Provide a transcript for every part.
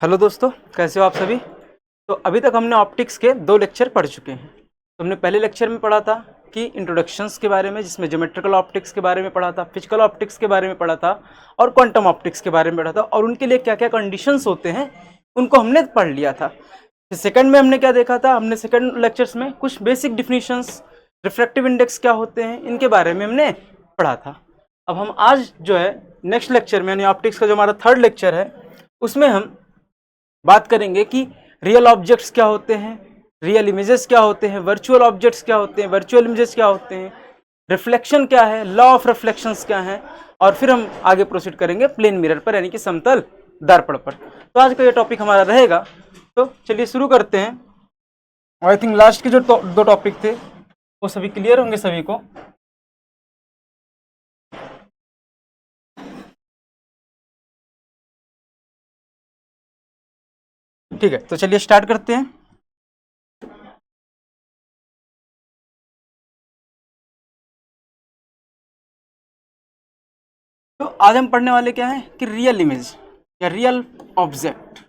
Hello दोस्तों, कैसे हो आप सभी। तो अभी तक हमने ऑप्टिक्स के 2 लेक्चर पढ़ चुके हैं। तो हमने पहले लेक्चर में पढ़ा था कि इंट्रोडक्शंस के बारे में, जिसमें ज्योमेट्रिकल ऑप्टिक्स के बारे में पढ़ा था, फिजिकल ऑप्टिक्स के बारे में पढ़ा था और क्वांटम ऑप्टिक्स के बारे में पढ़ा था, और उनके लिए क्या क्या कंडीशंस होते हैं उनको हमने पढ़ लिया था। फिर सेकंड में हमने क्या देखा था, हमने सेकंड लेक्चर्स में कुछ बेसिक डिफिनीशंस, रिफ्रैक्टिव इंडेक्स क्या होते हैं, इनके बारे में हमने पढ़ा था। अब हम आज जो है नेक्स्ट लेक्चर में, यानी ऑप्टिक्स का जो हमारा थर्ड लेक्चर है, उसमें हम बात करेंगे कि रियल ऑब्जेक्ट्स क्या होते हैं, रियल इमेजेस क्या होते हैं, वर्चुअल ऑब्जेक्ट्स क्या होते हैं, वर्चुअल इमेजेस क्या होते हैं, रिफ्लेक्शन क्या है, लॉ ऑफ रिफ्लेक्शंस क्या है, और फिर हम आगे प्रोसीड करेंगे प्लेन मिरर पर, यानी कि समतल दर्पण पर। तो आज का ये टॉपिक हमारा रहेगा। तो चलिए शुरू करते हैं। आई थिंक लास्ट के जो दो टॉपिक थे वो सभी क्लियर होंगे सभी को। ठीक है, तो चलिए स्टार्ट करते हैं। तो आज हम पढ़ने वाले क्या है कि रियल इमेज या रियल ऑब्जेक्ट।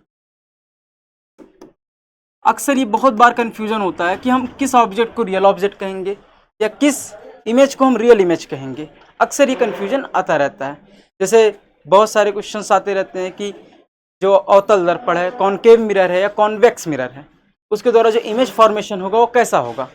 अक्सर ये बहुत बार कंफ्यूजन होता है कि हम किस ऑब्जेक्ट को रियल ऑब्जेक्ट कहेंगे या किस इमेज को हम रियल इमेज कहेंगे। अक्सर ये कंफ्यूजन आता रहता है। जैसे बहुत सारे क्वेश्चंस आते रहते हैं कि जो अवतल दर्पण है, कॉनकेव मिरर है या कॉन्वेक्स मिरर है, उसके द्वारा जो इमेज फॉर्मेशन होगा वो कैसा होगा,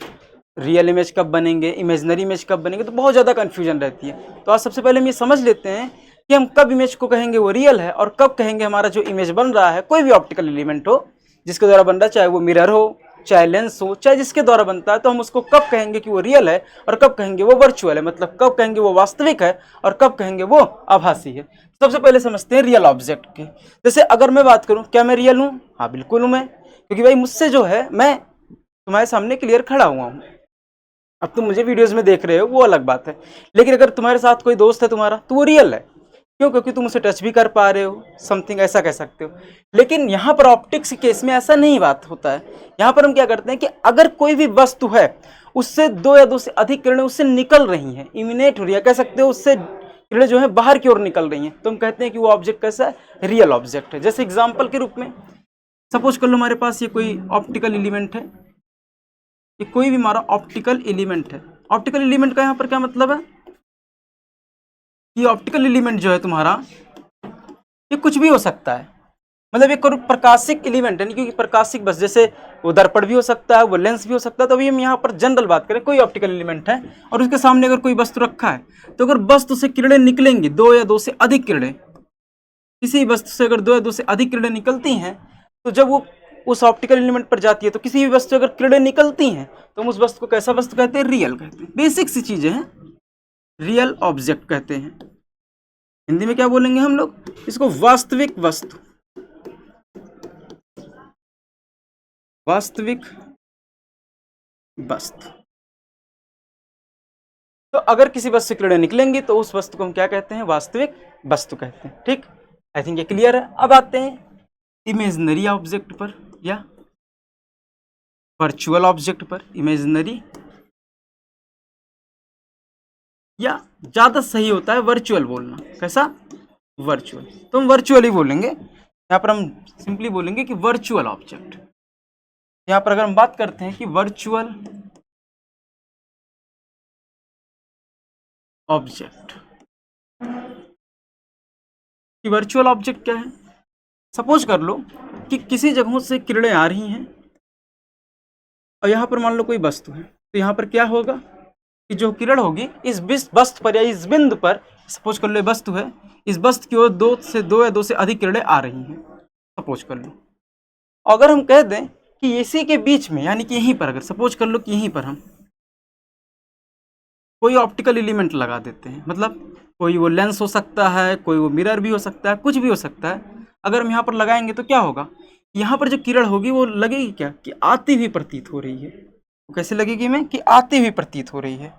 रियल इमेज कब बनेंगे, इमेजनरी इमेज कब बनेंगे। तो बहुत ज़्यादा कन्फ्यूजन रहती है। तो आज सबसे पहले हम ये समझ लेते हैं कि हम कब इमेज को कहेंगे वो रियल है और कब कहेंगे हमारा जो इमेज बन रहा है, कोई भी ऑप्टिकल एलिमेंट हो जिसके द्वारा बन रहा है, चाहे वो मिरर हो, चाहे लेंस हो, चाहे जिसके द्वारा बनता है, तो हम उसको कब कहेंगे कि वो रियल है और कब कहेंगे वो वर्चुअल है, मतलब कब कहेंगे वो वास्तविक है और कब कहेंगे वो आभासी है। सबसे पहले समझते हैं रियल ऑब्जेक्ट के। जैसे अगर मैं बात करूं, क्या मैं रियल हूं? हाँ बिल्कुल हूं मैं, क्योंकि भाई मुझसे जो है, मैं तुम्हारे सामने क्लियर खड़ा हुआ हूं। अब तुम मुझे वीडियोस में देख रहे हो वो अलग बात है, लेकिन अगर तुम्हारे साथ कोई दोस्त है तुम्हारा, तो वो रियल है। क्यों? क्योंकि तुम उसे टच भी कर पा रहे हो, समथिंग ऐसा कह सकते हो। लेकिन यहाँ पर ऑप्टिक्स के केस में ऐसा नहीं बात होता है। यहाँ पर हम क्या करते हैं कि अगर कोई भी वस्तु है, उससे दो या दो से अधिक किरणें उससे निकल रही हैं, इमिनेट हो रही है, कह सकते हो उससे किरणें जो है बाहर की ओर निकल रही हैं, तो हम कहते हैं कि वो ऑब्जेक्ट कैसा है, रियल ऑब्जेक्ट है। जैसे एग्जाम्पल के रूप में सपोज कर लो हमारे पास ये कोई ऑप्टिकल एलिमेंट है, ये कोई भी हमारा ऑप्टिकल एलिमेंट है। ऑप्टिकल एलिमेंट का यहाँ पर क्या मतलब है कि ऑप्टिकल एलिमेंट जो है तुम्हारा, ये कुछ भी हो सकता है। मतलब एक प्रकाशिक एलिमेंट है, नहीं क्योंकि प्रकाशिक बस, जैसे वो दर्पण भी हो सकता है, वो लेंस भी हो सकता है। तो अभी हम यहाँ पर जनरल बात करें, कोई ऑप्टिकल एलिमेंट है और उसके सामने अगर कोई वस्तु रखा है, तो अगर वस्तु से किरणें निकलेंगी, दो या दो से अधिक किरणें, किसी वस्तु से अगर दो या दो से अधिक किरणें निकलती हैं, तो जब वो उस ऑप्टिकल एलिमेंट पर जाती है, तो किसी भी वस्तु अगर किरणें निकलती हैं, तो हम उस वस्तु को कैसा वस्तु कहते हैं? रियल कहते हैं। बेसिक सी चीजें हैं, रियल ऑब्जेक्ट कहते हैं। हिंदी में क्या बोलेंगे हम लोग इसको? वास्तविक वस्तु, वास्तविक वस्तु। तो अगर किसी वस्तु से किरणें निकलेंगी तो उस वस्तु को हम क्या कहते हैं? वास्तविक वस्तु कहते हैं। ठीक, आई थिंक ये क्लियर है। अब आते हैं इमेजनरी ऑब्जेक्ट पर या वर्चुअल ऑब्जेक्ट पर। इमेजनरी या ज्यादा सही होता है वर्चुअल बोलना। कैसा? वर्चुअल। तो हम वर्चुअल ही बोलेंगे। यहाँ पर हम सिंपली बोलेंगे कि वर्चुअल ऑब्जेक्ट। यहाँ पर अगर हम बात करते हैं कि वर्चुअल ऑब्जेक्ट, कि वर्चुअल ऑब्जेक्ट क्या है? सपोज कर लो कि किसी जगहों से किरणें आ रही हैं और यहाँ पर मान लो कोई वस्तु है, तो यहाँ पर क्या होगा कि जो किरण होगी इस वस्तु पर या इस बिंदु पर, सपोज कर लो वस्तु है, इस वस्तु की ओर दो या दो से अधिक किरणें आ रही हैं, सपोज कर लो। अगर हम कह दें कि इसी के बीच में, यानी कि यहीं पर, अगर सपोज कर लो कि यहीं पर हम कोई ऑप्टिकल एलिमेंट लगा देते हैं, मतलब कोई वो लेंस हो सकता है, कोई वो मिरर भी हो सकता है, कुछ भी हो सकता है। अगर हम यहाँ पर लगाएंगे तो क्या होगा? यहाँ पर जो किरण होगी वो लगेगी क्या कि आती हुई प्रतीत हो रही है। वो कैसे लगेगी हमें? कि आती हुई प्रतीत हो रही है।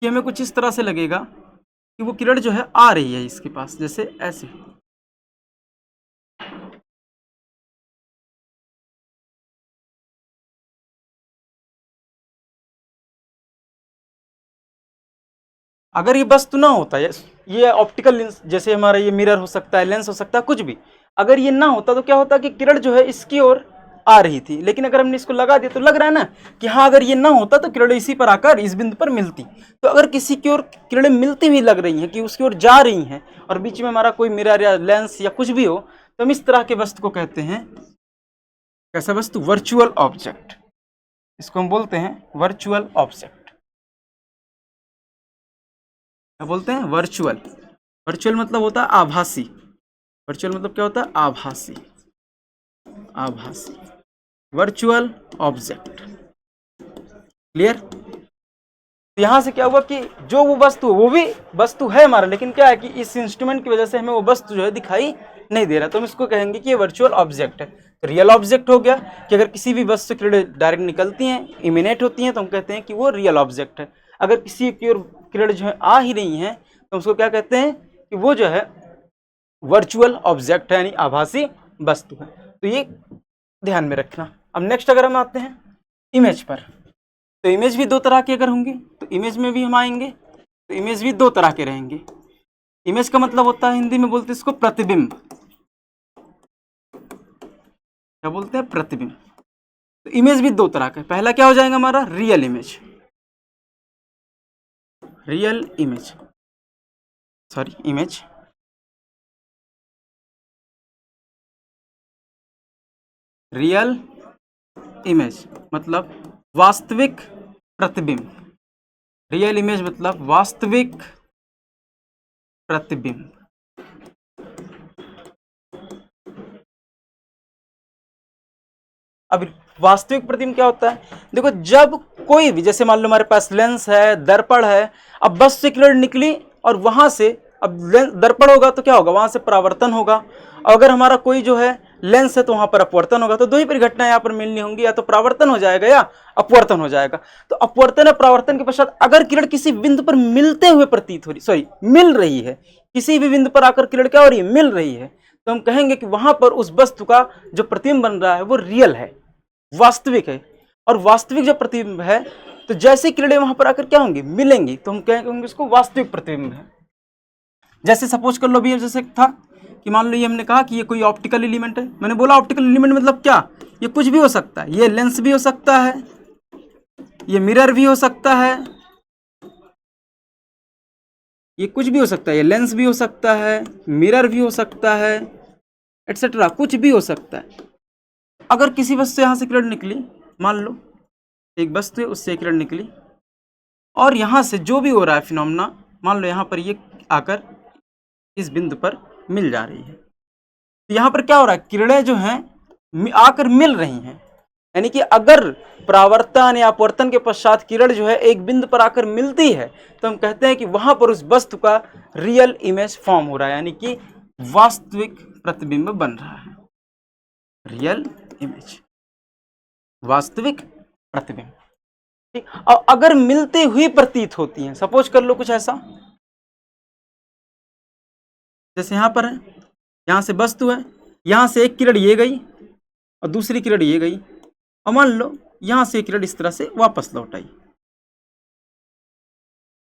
कि हमें कुछ इस तरह से लगेगा कि वो किरण जो है आ रही है इसके पास, जैसे ऐसे। अगर ये वस्तु ना होता, ये ऑप्टिकल लेंस, जैसे हमारा ये मिरर हो सकता है, लेंस हो सकता है, कुछ भी, अगर ये ना होता तो क्या होता कि किरण जो है इसकी ओर आ रही थी, लेकिन अगर हमने इसको लगा दिया तो लग रहा है ना कि हाँ, अगर ये ना होता तो किरणें इसी पर आकर इस बिंदु पर मिलती। तो अगर किसी की ओर किरणें मिलती हुई लग रही हैं कि उसकी ओर जा रही हैं और बीच में हमारा कोई मिरर या लेंस या कुछ भी हो, तो हम इस तरह के वस्तु को कहते हैं कैसा वस्तु? Virtual object. इसको हम बोलते हैं वर्चुअल ऑब्जेक्ट। क्या बोलते हैं? वर्चुअल। वर्चुअल मतलब होता है आभासी। वर्चुअल मतलब क्या होता है? आभासी। आभासी वर्चुअल ऑब्जेक्ट। क्लियर? तो यहां से क्या हुआ कि जो वो वस्तु, वो भी वस्तु है हमारा, लेकिन क्या है कि इस इंस्ट्रूमेंट की वजह से हमें वो वस्तु जो है दिखाई नहीं दे रहा, तो हम इसको कहेंगे कि ये वर्चुअल ऑब्जेक्ट है। तो रियल ऑब्जेक्ट हो गया कि अगर किसी भी वस्तु से किरणें डायरेक्ट निकलती हैं, इमिनेट होती हैं, तो हम कहते हैं कि वो रियल ऑब्जेक्ट है। अगर किसी की ओर किरण जो है आ ही रही हैं, तो उसको क्या कहते हैं कि वो जो है वर्चुअल ऑब्जेक्ट है, यानी आभासी वस्तु है। तो ये ध्यान में रखना। अब नेक्स्ट अगर हम आते हैं इमेज पर, तो इमेज भी दो तरह के अगर होंगे, तो इमेज में भी हम आएंगे, तो इमेज भी दो तरह के रहेंगे। इमेज का मतलब होता है, हिंदी में बोलते हैं इसको प्रतिबिंब। क्या बोलते हैं? प्रतिबिंब। तो इमेज भी दो तरह का। पहला क्या हो जाएगा हमारा? Real image. Real image, sorry, image. Real image मतलब वास्तविक प्रतिबिंब। रियल इमेज मतलब वास्तविक प्रतिबिंब। अब वास्तविक प्रतिबिंब क्या होता है? देखो, जब कोई भी, जैसे मान लो हमारे पास लेंस है, दर्पण है, अब बस से किरण निकली और वहां से, अब दर्पण होगा तो क्या होगा? वहां से परावर्तन होगा। और अगर हमारा कोई जो है लेंस है तो वहां पर अपवर्तन होगा। तो दो ही परिघटनाएं यहाँ पर मिलनी होंगी, या तो परावर्तन हो जाएगा या अपवर्तन हो जाएगा। तो अपवर्तन या परावर्तन के पश्चात अगर किरण किसी बिंदु पर मिलते हुए प्रतीत हो रही, सॉरी, मिल रही है, किसी भी बिंदु पर आकर किरण क्या हो रही है? मिल रही है, तो हम कहेंगे कि वहां पर उस वस्तु का जो प्रतिबिंब बन रहा है वो रियल है, वास्तविक है। और वास्तविक जब प्रतिबिंब है, तो जैसे किरणें वहां पर आकर क्या होंगी? मिलेंगी, तो हम कहेंगे इसको वास्तविक प्रतिबिंब है। जैसे सपोज कर लो भी, जैसे था कि मान लो ये हमने कहा कि ये कोई ऑप्टिकल एलिमेंट है। मैंने बोला ऑप्टिकल एलिमेंट मतलब क्या? ये कुछ भी हो सकता है, ये लेंस भी हो सकता है, ये मिरर भी हो सकता है, ये कुछ भी हो सकता है, ये लेंस भी हो सकता है, मिरर भी हो सकता है, एटसेट्रा, कुछ भी हो सकता है। अगर किसी वस्तु से यहां से किरण निकली, मान लो एक वस्तु है, उससे किरण निकली, और यहां से जो भी हो रहा है फिनोमेना, मान लो यहां पर ये आकर इस बिंदु पर मिल जा रही है, तो यहां पर क्या हो रहा है? किरणें जो हैं आकर मिल रही हैं। यानी कि अगर परावर्तन या अपवर्तन के पश्चात किरण जो है एक बिंदु पर आकर मिलती है, तो हम कहते हैं कि वहां पर उस वस्तु का रियल इमेज फॉर्म हो रहा है, यानी कि वास्तविक प्रतिबिंब बन रहा है। रियल इमेज, वास्तविक प्रतिबिंब। ठीक। और अगर मिलते हुए प्रतीत होती हैं, सपोज कर लो कुछ ऐसा, जैसे यहां पर है, यहां से वस्तु है, यहां से एक किरण ये गई और दूसरी किरण ये गई, और मान लो यहां से एक किरण इस तरह से वापस लौट आई।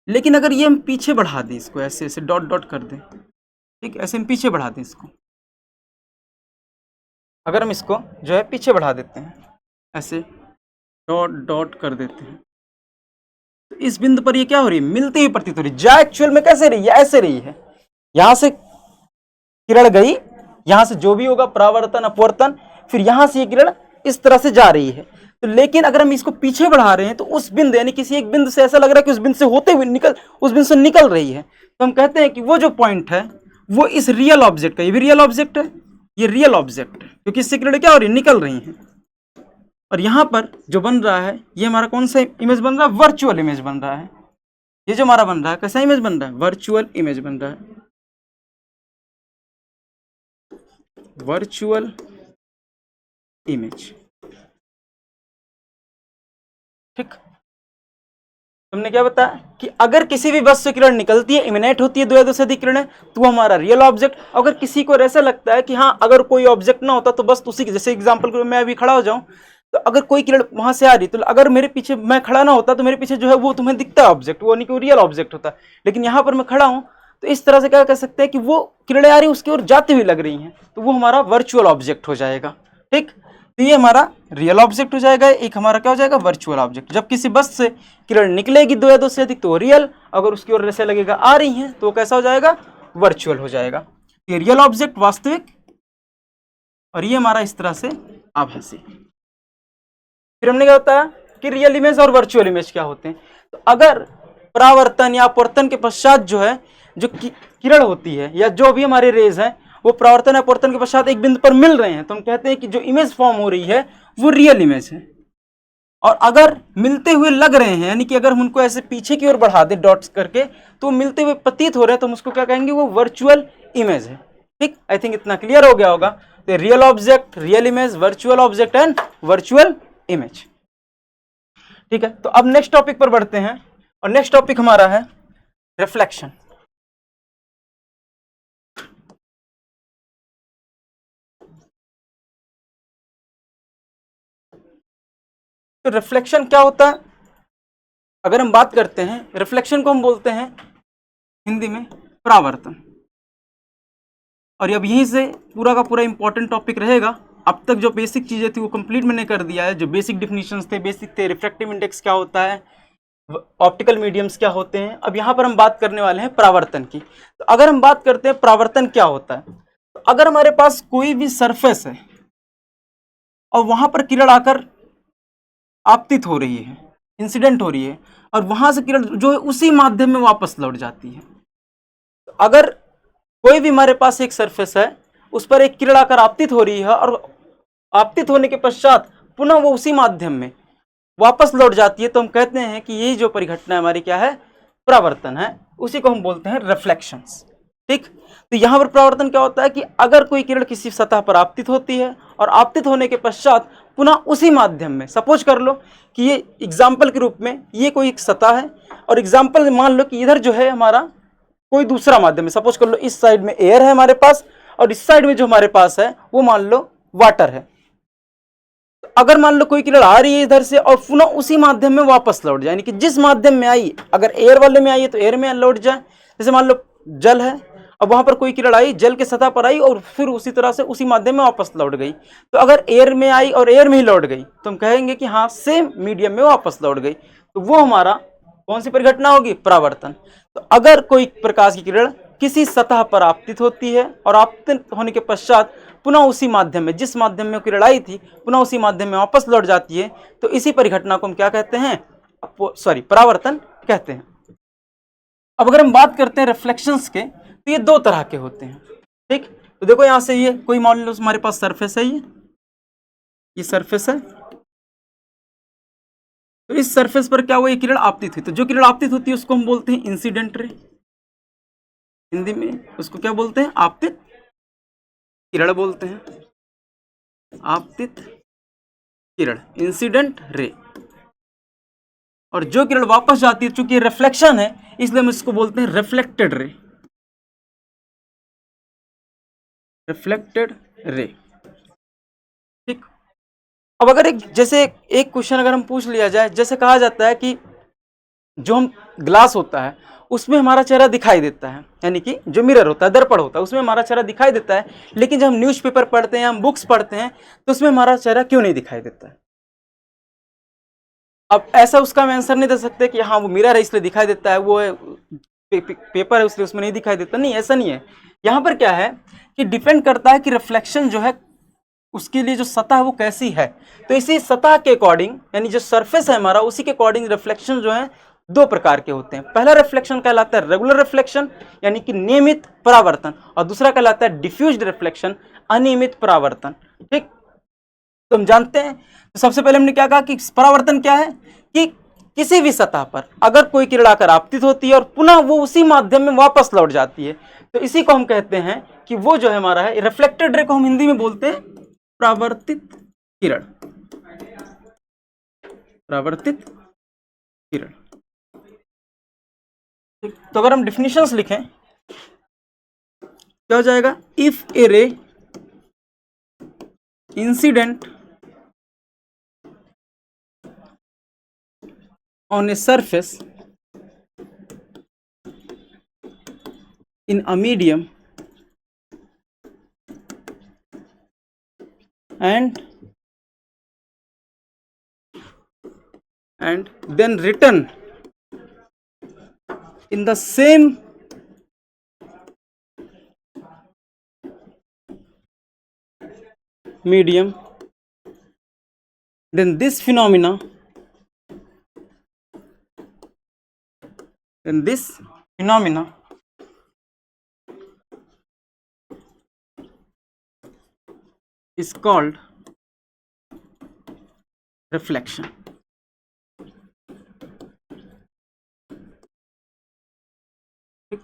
लेकिन अगर ये हम पीछे बढ़ा दें, इसको ऐसे ऐसे डॉट डॉट कर दें, ठीक, ऐसे हम पीछे बढ़ा दें इसको, अगर हम इसको जो है पीछे बढ़ा देते हैं, ऐसे डॉट डॉट कर देते हैं, तो इस बिंदु पर ये क्या हो रही है? मिलती हुई प्रतीत हो रही है। जा एक्चुअल में कैसे रही है? ऐसे रही है। यहां से किरण गई, यहां से जो भी होगा परावर्तन अपवर्तन, फिर यहां से ये किरण इस तरह से जा रही है। तो लेकिन अगर हम इसको पीछे बढ़ा रहे हैं, तो उस बिंदु, यानी किसी एक बिंदु से ऐसा लग रहा है कि उस बिंदु से होते हुए उस बिंदु से निकल रही है, तो हम कहते हैं कि वो जो पॉइंट है वो इस रियल ऑब्जेक्ट का, ये भी रियल ऑब्जेक्ट है, ये रियल ऑब्जेक्ट है, क्योंकि इससे किरण क्या हो रही है? निकल रही है। और यहां पर जो बन रहा है, ये हमारा कौन सा इमेज बन रहा है? वर्चुअल इमेज बन रहा है। ये जो हमारा बन रहा है, कैसा इमेज बन रहा है? वर्चुअल इमेज बन रहा है। Virtual image. ठीक। तुमने क्या बताया कि अगर किसी भी वस्तु से किरण निकलती है, इमिनेट होती है, दो या दो से अधिक किरणें, तो हमारा रियल ऑब्जेक्ट। अगर किसी को ऐसा लगता है कि हाँ, अगर कोई ऑब्जेक्ट ना होता तो बस उसी के, जैसे एग्जांपल के लिए मैं अभी खड़ा हो जाऊं, तो अगर कोई किरण वहां से आ रही तो अगर मेरे पीछे मैं खड़ा ना होता तो मेरे पीछे जो है वो तुम्हें दिखता है ऑब्जेक्ट, वो नहीं कि रियल ऑब्जेक्ट होता, लेकिन यहाँ पर मैं खड़ा हूँ तो इस तरह से क्या कह सकते हैं कि वो किरणें आ रही उसकी ओर जाती हुई लग रही हैं, तो वो हमारा वर्चुअल ऑब्जेक्ट हो जाएगा। ठीक, तो ये हमारा रियल ऑब्जेक्ट हो जाएगा, एक हमारा क्या हो जाएगा वर्चुअल ऑब्जेक्ट। जब किसी बस से किरण निकलेगी दो या दो से अधिक तो रियल, अगर उसकी ओर ऐसे लगेगा आ रही हैं तो कैसा हो जाएगा वर्चुअल हो जाएगा। ये रियल ऑब्जेक्ट वास्तविक, और ये हमारा इस तरह से आभासी। फिर हमने क्या होता है कि रियल इमेज और वर्चुअल इमेज क्या होते हैं। तो अगर परावर्तन या अपवर्तन के पश्चात जो है जो किरण होती है या जो भी हमारे रेज हैं वो परावर्तन या अपवर्तन के पश्चात एक बिंदु पर मिल रहे हैं तो हम कहते हैं कि जो इमेज फॉर्म हो रही है वो रियल इमेज है। और अगर मिलते हुए लग रहे हैं यानी कि अगर हम उनको ऐसे पीछे की ओर बढ़ा दें डॉट्स करके तो मिलते हुए प्रतीत हो रहे हैं तो हम उसको क्या कहेंगे वो वर्चुअल इमेज है। ठीक, आई थिंक इतना क्लियर हो गया होगा। तो real object, real image, virtual object and virtual image. ठीक है, तो अब नेक्स्ट टॉपिक पर बढ़ते हैं और नेक्स्ट टॉपिक हमारा है रिफ्लेक्शन। तो रिफ्लेक्शन क्या होता है, अगर हम बात करते हैं रिफ्लेक्शन को हम बोलते हैं हिंदी में परावर्तन। और अब यहीं से पूरा का पूरा इंपॉर्टेंट टॉपिक रहेगा। अब तक जो बेसिक चीजें थी वो कंप्लीट मैंने कर दिया है, जो बेसिक डिफिनीशंस थे बेसिक थे, रिफ्रैक्टिव इंडेक्स क्या होता है, ऑप्टिकल मीडियम्स क्या होते हैं। अब यहाँ पर हम बात करने वाले हैं परावर्तन की। तो अगर हम बात करते हैं परावर्तन क्या होता है, तो अगर हमारे पास कोई भी सरफेस है और वहां पर किरण आकर आपतित हो रही है, इंसिडेंट हो रही है, और वहां से किरण जो है उसी माध्यम में वापस लौट जाती है। तो अगर कोई भी हमारे पास एक सरफेस है उस पर एक किरण आकर आपतित हो रही है और आपतित होने के पश्चात पुनः वो उसी माध्यम में वापस लौट जाती है तो हम कहते हैं कि यही जो परिघटना हमारी क्या है परावर्तन है, उसी को हम बोलते हैं रिफ्लेक्शंस। ठीक, तो यहां पर परावर्तन क्या होता है कि अगर कोई किरण किसी सतह पर आपतित होती है और आपतित होने के पश्चात पुनः उसी माध्यम में, सपोज कर लो कि ये एग्जाम्पल के रूप में ये कोई एक सतह है और एग्जाम्पल मान लो कि इधर जो है हमारा कोई दूसरा माध्यम है, सपोज कर लो इस साइड में एयर है हमारे पास और इस साइड में जो हमारे पास है वो मान लो वाटर है। अगर मान लो कोई किरण आ रही है इधर से और पुनः उसी माध्यम में वापस लौट जाए, यानी कि जिस माध्यम में आई अगर एयर वाले में आई है तो एयर में लौट जाए। जैसे मान लो जल है, अब वहां पर कोई किरण आई जल के सतह पर आई और फिर उसी तरह से उसी माध्यम में वापस लौट गई, तो अगर एयर में आई और एयर में ही लौट गई तो हम कहेंगे कि हाँ सेम मीडियम में वापस लौट गई, तो वो हमारा कौन सी परिघटना होगी परावर्तन। तो अगर कोई प्रकाश की किरण किसी सतह पर आपतित होती है और आपतित होने के पश्चात पुनः उसी माध्यम में, जिस माध्यम में किरण आई थी पुनः उसी माध्यम में वापस लौट जाती है, तो इसी परिघटना को हम क्या कहते हैं, परावर्तन कहते हैं। अब अगर हम बात करते हैं रिफ्लेक्शंस के तो ये दो तरह के होते हैं। ठीक, तो देखो यहां से ये कोई मान लो हमारे पास सरफेस है, ये सरफेस है, तो इस सरफेस पर क्या हुआ ये किरण आपतित हुई, तो जो किरण आपतित होती है उसको हम बोलते हैं इंसिडेंट रे, हिंदी में उसको क्या बोलते हैं आपतित किरण बोलते हैं, आपतित किरण इंसिडेंट रे। और जो किरण वापस जाती है चूंकि रिफ्लेक्शन है इसलिए हम इसको बोलते हैं रिफ्लेक्टेड रे, रिफ्लेक्टेड रे। ठीक, अब अगर एक क्वेश्चन अगर हम पूछ लिया जाए, जैसे कहा जाता है कि जो हम ग्लास होता है उसमें हमारा चेहरा दिखाई देता है, यानी कि जो मिरर होता है दर्पण होता है उसमें हमारा चेहरा दिखाई देता है, लेकिन जब हम न्यूज़पेपर पढ़ते हैं हम बुक्स पढ़ते हैं तो उसमें हमारा चेहरा क्यों नहीं दिखाई देता है। अब ऐसा उसका हम आंसर नहीं दे सकते कि हाँ वो मिरर है इसलिए दिखाई देता है, वो पेपर है इसलिए उसमें नहीं दिखाई देता, नहीं ऐसा नहीं है। यहाँ पर क्या है कि डिपेंड करता है कि रिफ्लेक्शन जो है उसके लिए जो सतह है वो कैसी है, तो इसी सतह के अकॉर्डिंग यानी जो सरफेस है हमारा उसी के अकॉर्डिंग रिफ्लेक्शन जो है दो प्रकार के होते हैं। पहला रिफ्लेक्शन कहलाता है रेगुलर रिफ्लेक्शन यानी कि नियमित परावर्तन, और दूसरा कहलाता है डिफ्यूज्ड रिफ्लेक्शन अनियमित परावर्तन। ठीक, तो हम जानते हैं, तो सबसे पहले हमने क्या कहा कि परावर्तन क्या है कि किसी भी सतह पर अगर कोई किरण आकर आपतित होती है और पुनः वो उसी माध्यम में वापस लौट जाती है, तो इसी को हम कहते हैं कि वो जो है हमारा है रिफ्लेक्टेड रे को हम हिंदी में बोलते हैं परावर्तित किरण, परावर्तित किरण। तो अगर हम डिफिनेशंस लिखें क्या हो जाएगा, if A ray incident on a surface in a medium and then written in the same medium, then this phenomena is called reflection.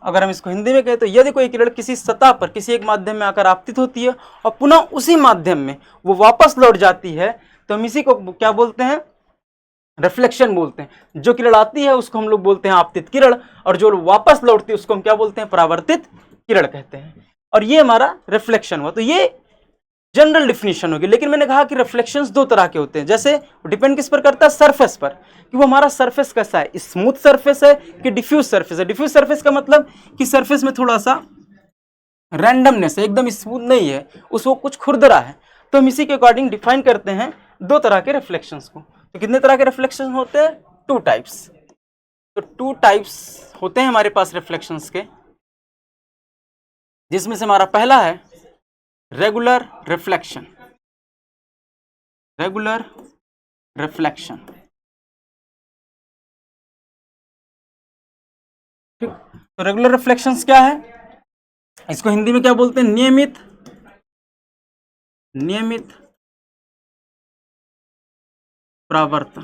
अगर हम इसको हिंदी में कहें तो यदि कोई किरण किसी सतह पर किसी एक माध्यम में आकर आपतित होती है और पुनः उसी माध्यम में वो वापस लौट जाती है तो हम इसी को क्या बोलते हैं, रिफ्लेक्शन बोलते हैं। जो किरण आती है उसको हम लोग बोलते हैं आपतित किरण और जो वापस लौटती है उसको हम क्या बोलते हैं, परावर्तित किरण कहते हैं। और ये हमारा रिफ्लेक्शन हुआ। तो ये जनरल डिफिनीशन होगी। लेकिन मैंने कहा कि रिफ्लेक्शंस दो तरह के होते हैं। जैसे डिपेंड किस पर करता है, सरफेस पर, कि वो हमारा सरफेस कैसा है, स्मूथ सरफेस है कि डिफ्यूज सरफेस है। डिफ्यूज सरफेस का मतलब कि सरफेस में थोड़ा सा रैंडमनेस है, एकदम स्मूथ नहीं है, उसको कुछ खुरदरा है। तो हम इसी के अकॉर्डिंग डिफाइन करते हैं दो तरह के रिफ्लेक्शंस को। तो कितने तरह के रिफ्लेक्शन होते हैं, 2 टाइप्स। तो 2 टाइप्स होते हैं हमारे पास रिफ्लेक्शंस के, जिसमें से हमारा पहला है रेगुलर रिफ्लेक्शन। रेगुलर रिफ्लेक्शन, ठीक। तो रेगुलर रिफ्लेक्शंस क्या है, इसको हिंदी में क्या बोलते हैं, नियमित परावर्तन,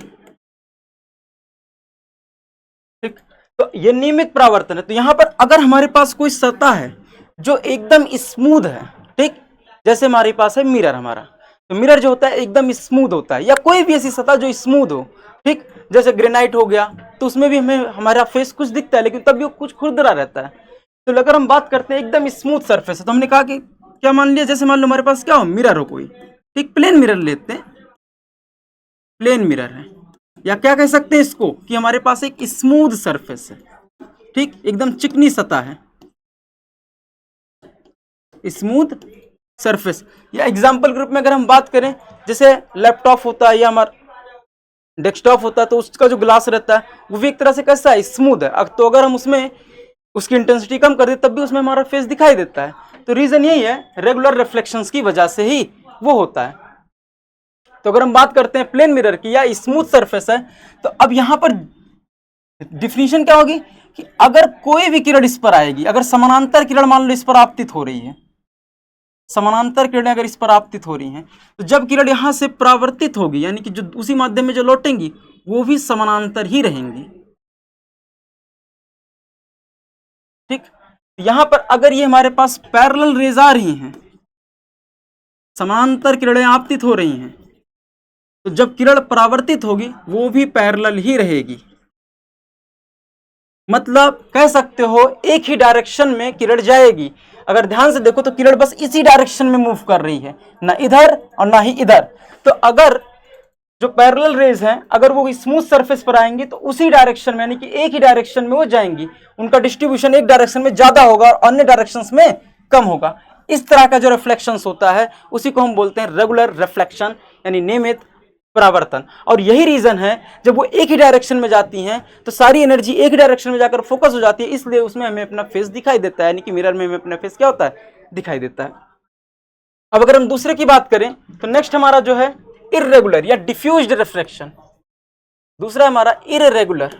ठीक। तो ये नियमित परावर्तन है। तो यहां पर अगर हमारे पास कोई सतह है जो एकदम स्मूथ है, ठीक, जैसे हमारे पास है मिरर हमारा, तो मिरर जो होता है एकदम स्मूथ होता है, या कोई भी ऐसी सतह जो स्मूथ हो, ठीक, जैसे ग्रेनाइट हो गया, तो उसमें भी हमें हमारा फेस कुछ दिखता है लेकिन तब भी वो कुछ खुरदरा रहता है। तो अगर हम बात करते हैं एकदम स्मूथ सरफेस है, तो हमने कहा कि क्या मान लिया, जैसे मान लो हमारे पास क्या हो, मिरर हो कोई, ठीक, प्लेन मिरर लेते हैं, प्लेन मिरर है, या क्या कह सकते हैं इसको कि हमारे पास एक स्मूथ सरफेस है, ठीक, एकदम चिकनी सतह है, स्मूथ सरफेस। या एग्जाम्पल ग्रुप में अगर हम बात करें, जैसे लैपटॉप होता है या हमारा डेस्कटॉप होता है, तो उसका जो ग्लास रहता है वो भी एक तरह से कैसा है, स्मूथ है। तो अगर हम उसमें उसकी इंटेंसिटी कम कर दे तब भी उसमें हमारा फेस दिखाई देता है। तो रीजन यही है, रेगुलर रिफ्लेक्शंस की वजह से ही वो होता है। तो अगर हम बात करते हैं प्लेन मिरर की या स्मूथ सरफेस है, तो अब यहां पर डिफिनीशन क्या होगी कि अगर कोई भी किरण इस पर आएगी, अगर समानांतर किरण मान लो इस पर आपतित हो रही है, समानांतर किरणें अगर इस पर आपतित हो रही हैं, तो जब किरण यहां से परावर्तित होगी, यानी कि जो उसी माध्यम में जो लौटेंगी वो भी समानांतर ही रहेंगी, ठीक। यहां पर अगर ये हमारे पास पैरेलल रेज आ रही हैं, समानांतर किरणें आपतित हो रही हैं, तो जब किरण परावर्तित होगी वो भी पैरेलल ही रहेगी। मतलब कह सकते हो एक ही डायरेक्शन में किरण जाएगी। अगर ध्यान से देखो तो किरण बस इसी डायरेक्शन में मूव कर रही है, ना इधर और ना ही इधर। तो अगर जो पैरेलल रेज हैं अगर वो स्मूथ सरफेस पर आएंगी तो उसी डायरेक्शन में, यानी कि एक ही डायरेक्शन में वो जाएंगी, उनका डिस्ट्रीब्यूशन एक डायरेक्शन में ज्यादा होगा और अन्य डायरेक्शंस में कम होगा। इस तरह का जो रिफ्लेक्शंस होता है उसी को हम बोलते हैं रेगुलर रिफ्लेक्शन, यानी नियमित परावर्तन। और यही रीजन है जब वो एक ही डायरेक्शन में जाती हैं तो सारी एनर्जी एक ही डायरेक्शन में जाकर फोकस हो जाती है, इसलिए उसमें हमें अपना फेस दिखाई देता है, यानी कि मिरर में हमें अपना फेस क्या होता है, दिखाई देता है। अब अगर हम दूसरे की बात करें तो नेक्स्ट हमारा जो है इर्रेगुलर या डिफ्यूज्ड रिफ्लेक्शन। दूसरा हमारा इर्रेगुलर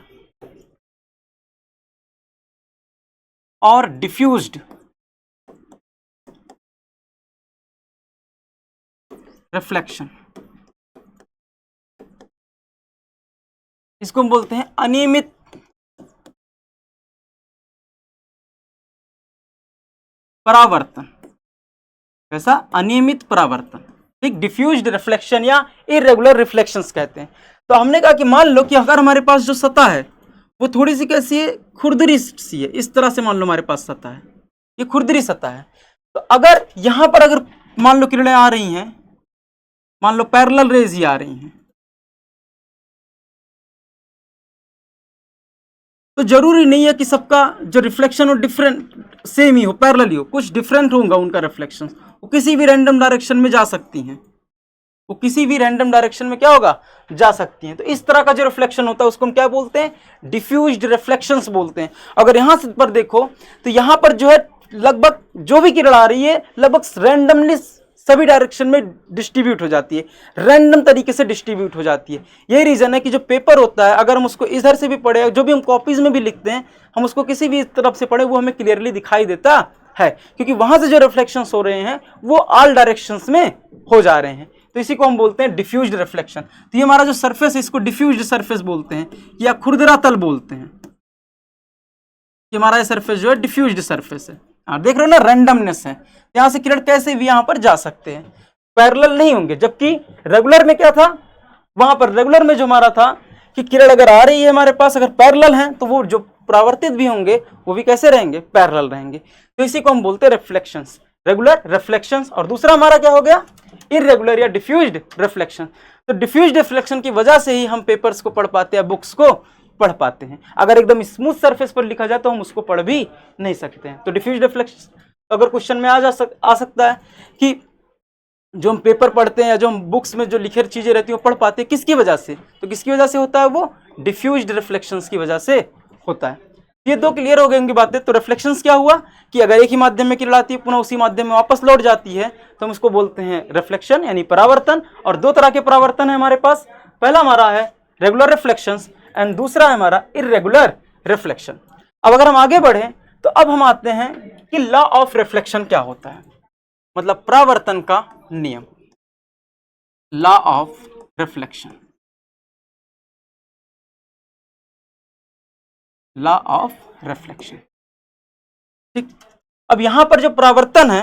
और डिफ्यूज्ड रिफ्लेक्शन, इसको हम बोलते हैं अनियमित परावर्तन। कैसा, अनियमित परावर्तन, ठीक, डिफ्यूज्ड रिफ्लेक्शन या इरेगुलर रिफ्लेक्शंस कहते हैं। तो हमने कहा कि मान लो कि अगर हमारे पास जो सतह है वो थोड़ी सी कैसी है, खुरदरी सी है, इस तरह से मान लो हमारे पास सतह है, ये खुरदरी सतह है। तो अगर यहां पर अगर मान लो किरणें आ रही हैं, मान लो पैरेलल रेज ही आ रही हैं, तो जरूरी नहीं है कि सबका जो रिफ्लेक्शन हो डिफरेंट सेम ही हो, पैरेलल ही हो, कुछ डिफरेंट होगा उनका रिफ्लेक्शन, वो किसी भी रैंडम डायरेक्शन में जा सकती हैं, वो किसी भी रैंडम डायरेक्शन में क्या होगा, जा सकती हैं। तो इस तरह का जो रिफ्लेक्शन होता है उसको हम क्या बोलते हैं, डिफ्यूज्ड रिफ्लेक्शंस बोलते हैं। अगर यहां से पर देखो तो यहां पर जो है लगभग जो भी किरण आ रही है लगभग रैंडमली सभी डायरेक्शन में डिस्ट्रीब्यूट हो जाती है, रैंडम तरीके से डिस्ट्रीब्यूट हो जाती है। यही रीजन है कि जो पेपर होता है अगर हम उसको इधर से भी पढ़े, जो भी हम कॉपीज में भी लिखते हैं, हम उसको किसी भी तरफ से पढ़े वो हमें क्लियरली दिखाई देता है, क्योंकि वहां से जो रिफ्लेक्शंस हो रहे हैं वो ऑल डायरेक्शंस में हो जा रहे हैं। तो इसी को हम बोलते हैं डिफ्यूज्ड रिफ्लेक्शन। तो ये हमारा जो सरफेस है इसको डिफ्यूज्ड सरफेस बोलते हैं या खुरदरा तल बोलते हैं। कि हमारा ये सरफेस जो है डिफ्यूज्ड सरफेस है। हाँ देख रहे हो ना, रैंडमनेस है, यहां से किरण कैसे भी यहां पर जा सकते हैं, पैरेलल नहीं होंगे। जबकि रेगुलर में क्या था, वहां पर रेगुलर में जो हमारा था कि किरण अगर आ रही है हमारे पास, अगर पैरेलल है तो वो जो परावर्तित भी होंगे वो भी कैसे रहेंगे, पैरेलल रहेंगे। तो इसी को हम बोलते हैं रिफ्लेक्शंस, रेगुलर रिफ्लेक्शंस। और दूसरा हमारा क्या हो गया, इररेगुलर या डिफ्यूज्ड रिफ्लेक्शन। तो डिफ्यूज्ड रिफ्लेक्शन की वजह से ही हम पेपर्स को पढ़ पाते हैं, बुक्स को पढ़ पाते हैं। अगर एकदम स्मूथ सरफेस पर लिखा जाए तो हम उसको पढ़ भी नहीं सकते हैं। तो डिफ्यूज्ड रिफ्लेक्शन अगर क्वेश्चन में आ सकता है कि जो हम पेपर पढ़ते हैं या जो हम बुक्स में जो लिखे चीजें रहती हैं वो पढ़ पाते हैं, किसकी वजह से, तो किसकी वजह से होता है, वो डिफ्यूज्ड रिफ्लेक्शंस की वजह से होता है। ये दो क्लियर हो गई उनकी बातें। तो रिफ्लेक्शंस क्या हुआ कि अगर एक ही माध्यम में किरण आती है पुनः उसी माध्यम में वापस लौट जाती है तो हम उसको बोलते हैं रिफ्लेक्शन यानी परावर्तन। और दो तरह के परावर्तन है हमारे पास, पहला हमारा है रेगुलर रिफ्लेक्शंस एंड दूसरा है हमारा इररेगुलर रिफ्लेक्शन। अब अगर हम आगे बढ़े तो अब हम आते हैं कि लॉ ऑफ रिफ्लेक्शन क्या होता है, मतलब परावर्तन का नियम, law of reflection, law of reflection. ठीक, अब यहां पर जो परावर्तन है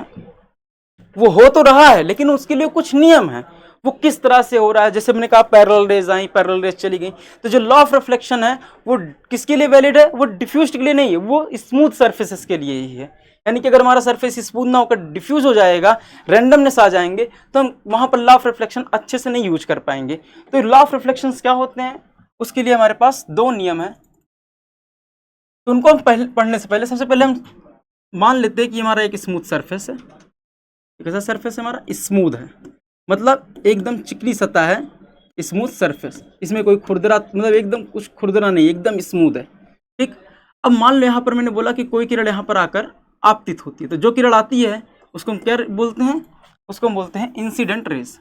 वो हो तो रहा है लेकिन उसके लिए कुछ नियम है, वो किस तरह से हो रहा है। जैसे मैंने कहा पैरेलल रेज आई, पैरेलल रेज चली गई, तो जो लॉ ऑफ रिफ्लेक्शन है वो किसके लिए वैलिड है, वो डिफ्यूज्ड के लिए नहीं है, वो स्मूथ सरफेसेस के लिए ही है। यानी कि अगर हमारा सरफेस स्मूथ ना होकर डिफ्यूज हो जाएगा, रैंडमनेस आ जाएंगे, तो हम वहां पर लॉ ऑफ रिफ्लेक्शन अच्छे से नहीं यूज कर पाएंगे। तो लॉ ऑफ रिफ्लेक्शन क्या होते हैं, उसके लिए हमारे पास दो नियम है। तो उनको हम पढ़ने से पहले सबसे पहले हम मान लेते हैं कि हमारा एक स्मूथ सरफेस है। कैसा सरफेस है हमारा, स्मूथ है, मतलब एकदम चिकनी सतह है, स्मूथ सरफेस, इसमें कोई खुरदरा मतलब एकदम कुछ खुरदरा नहीं, एकदम स्मूथ है। ठीक, अब मान लो यहाँ पर मैंने बोला कि कोई किरण यहाँ पर आकर आपतित होती है, तो जो किरण आती है उसको हम क्या बोलते हैं, उसको हम बोलते हैं इंसिडेंट रेज,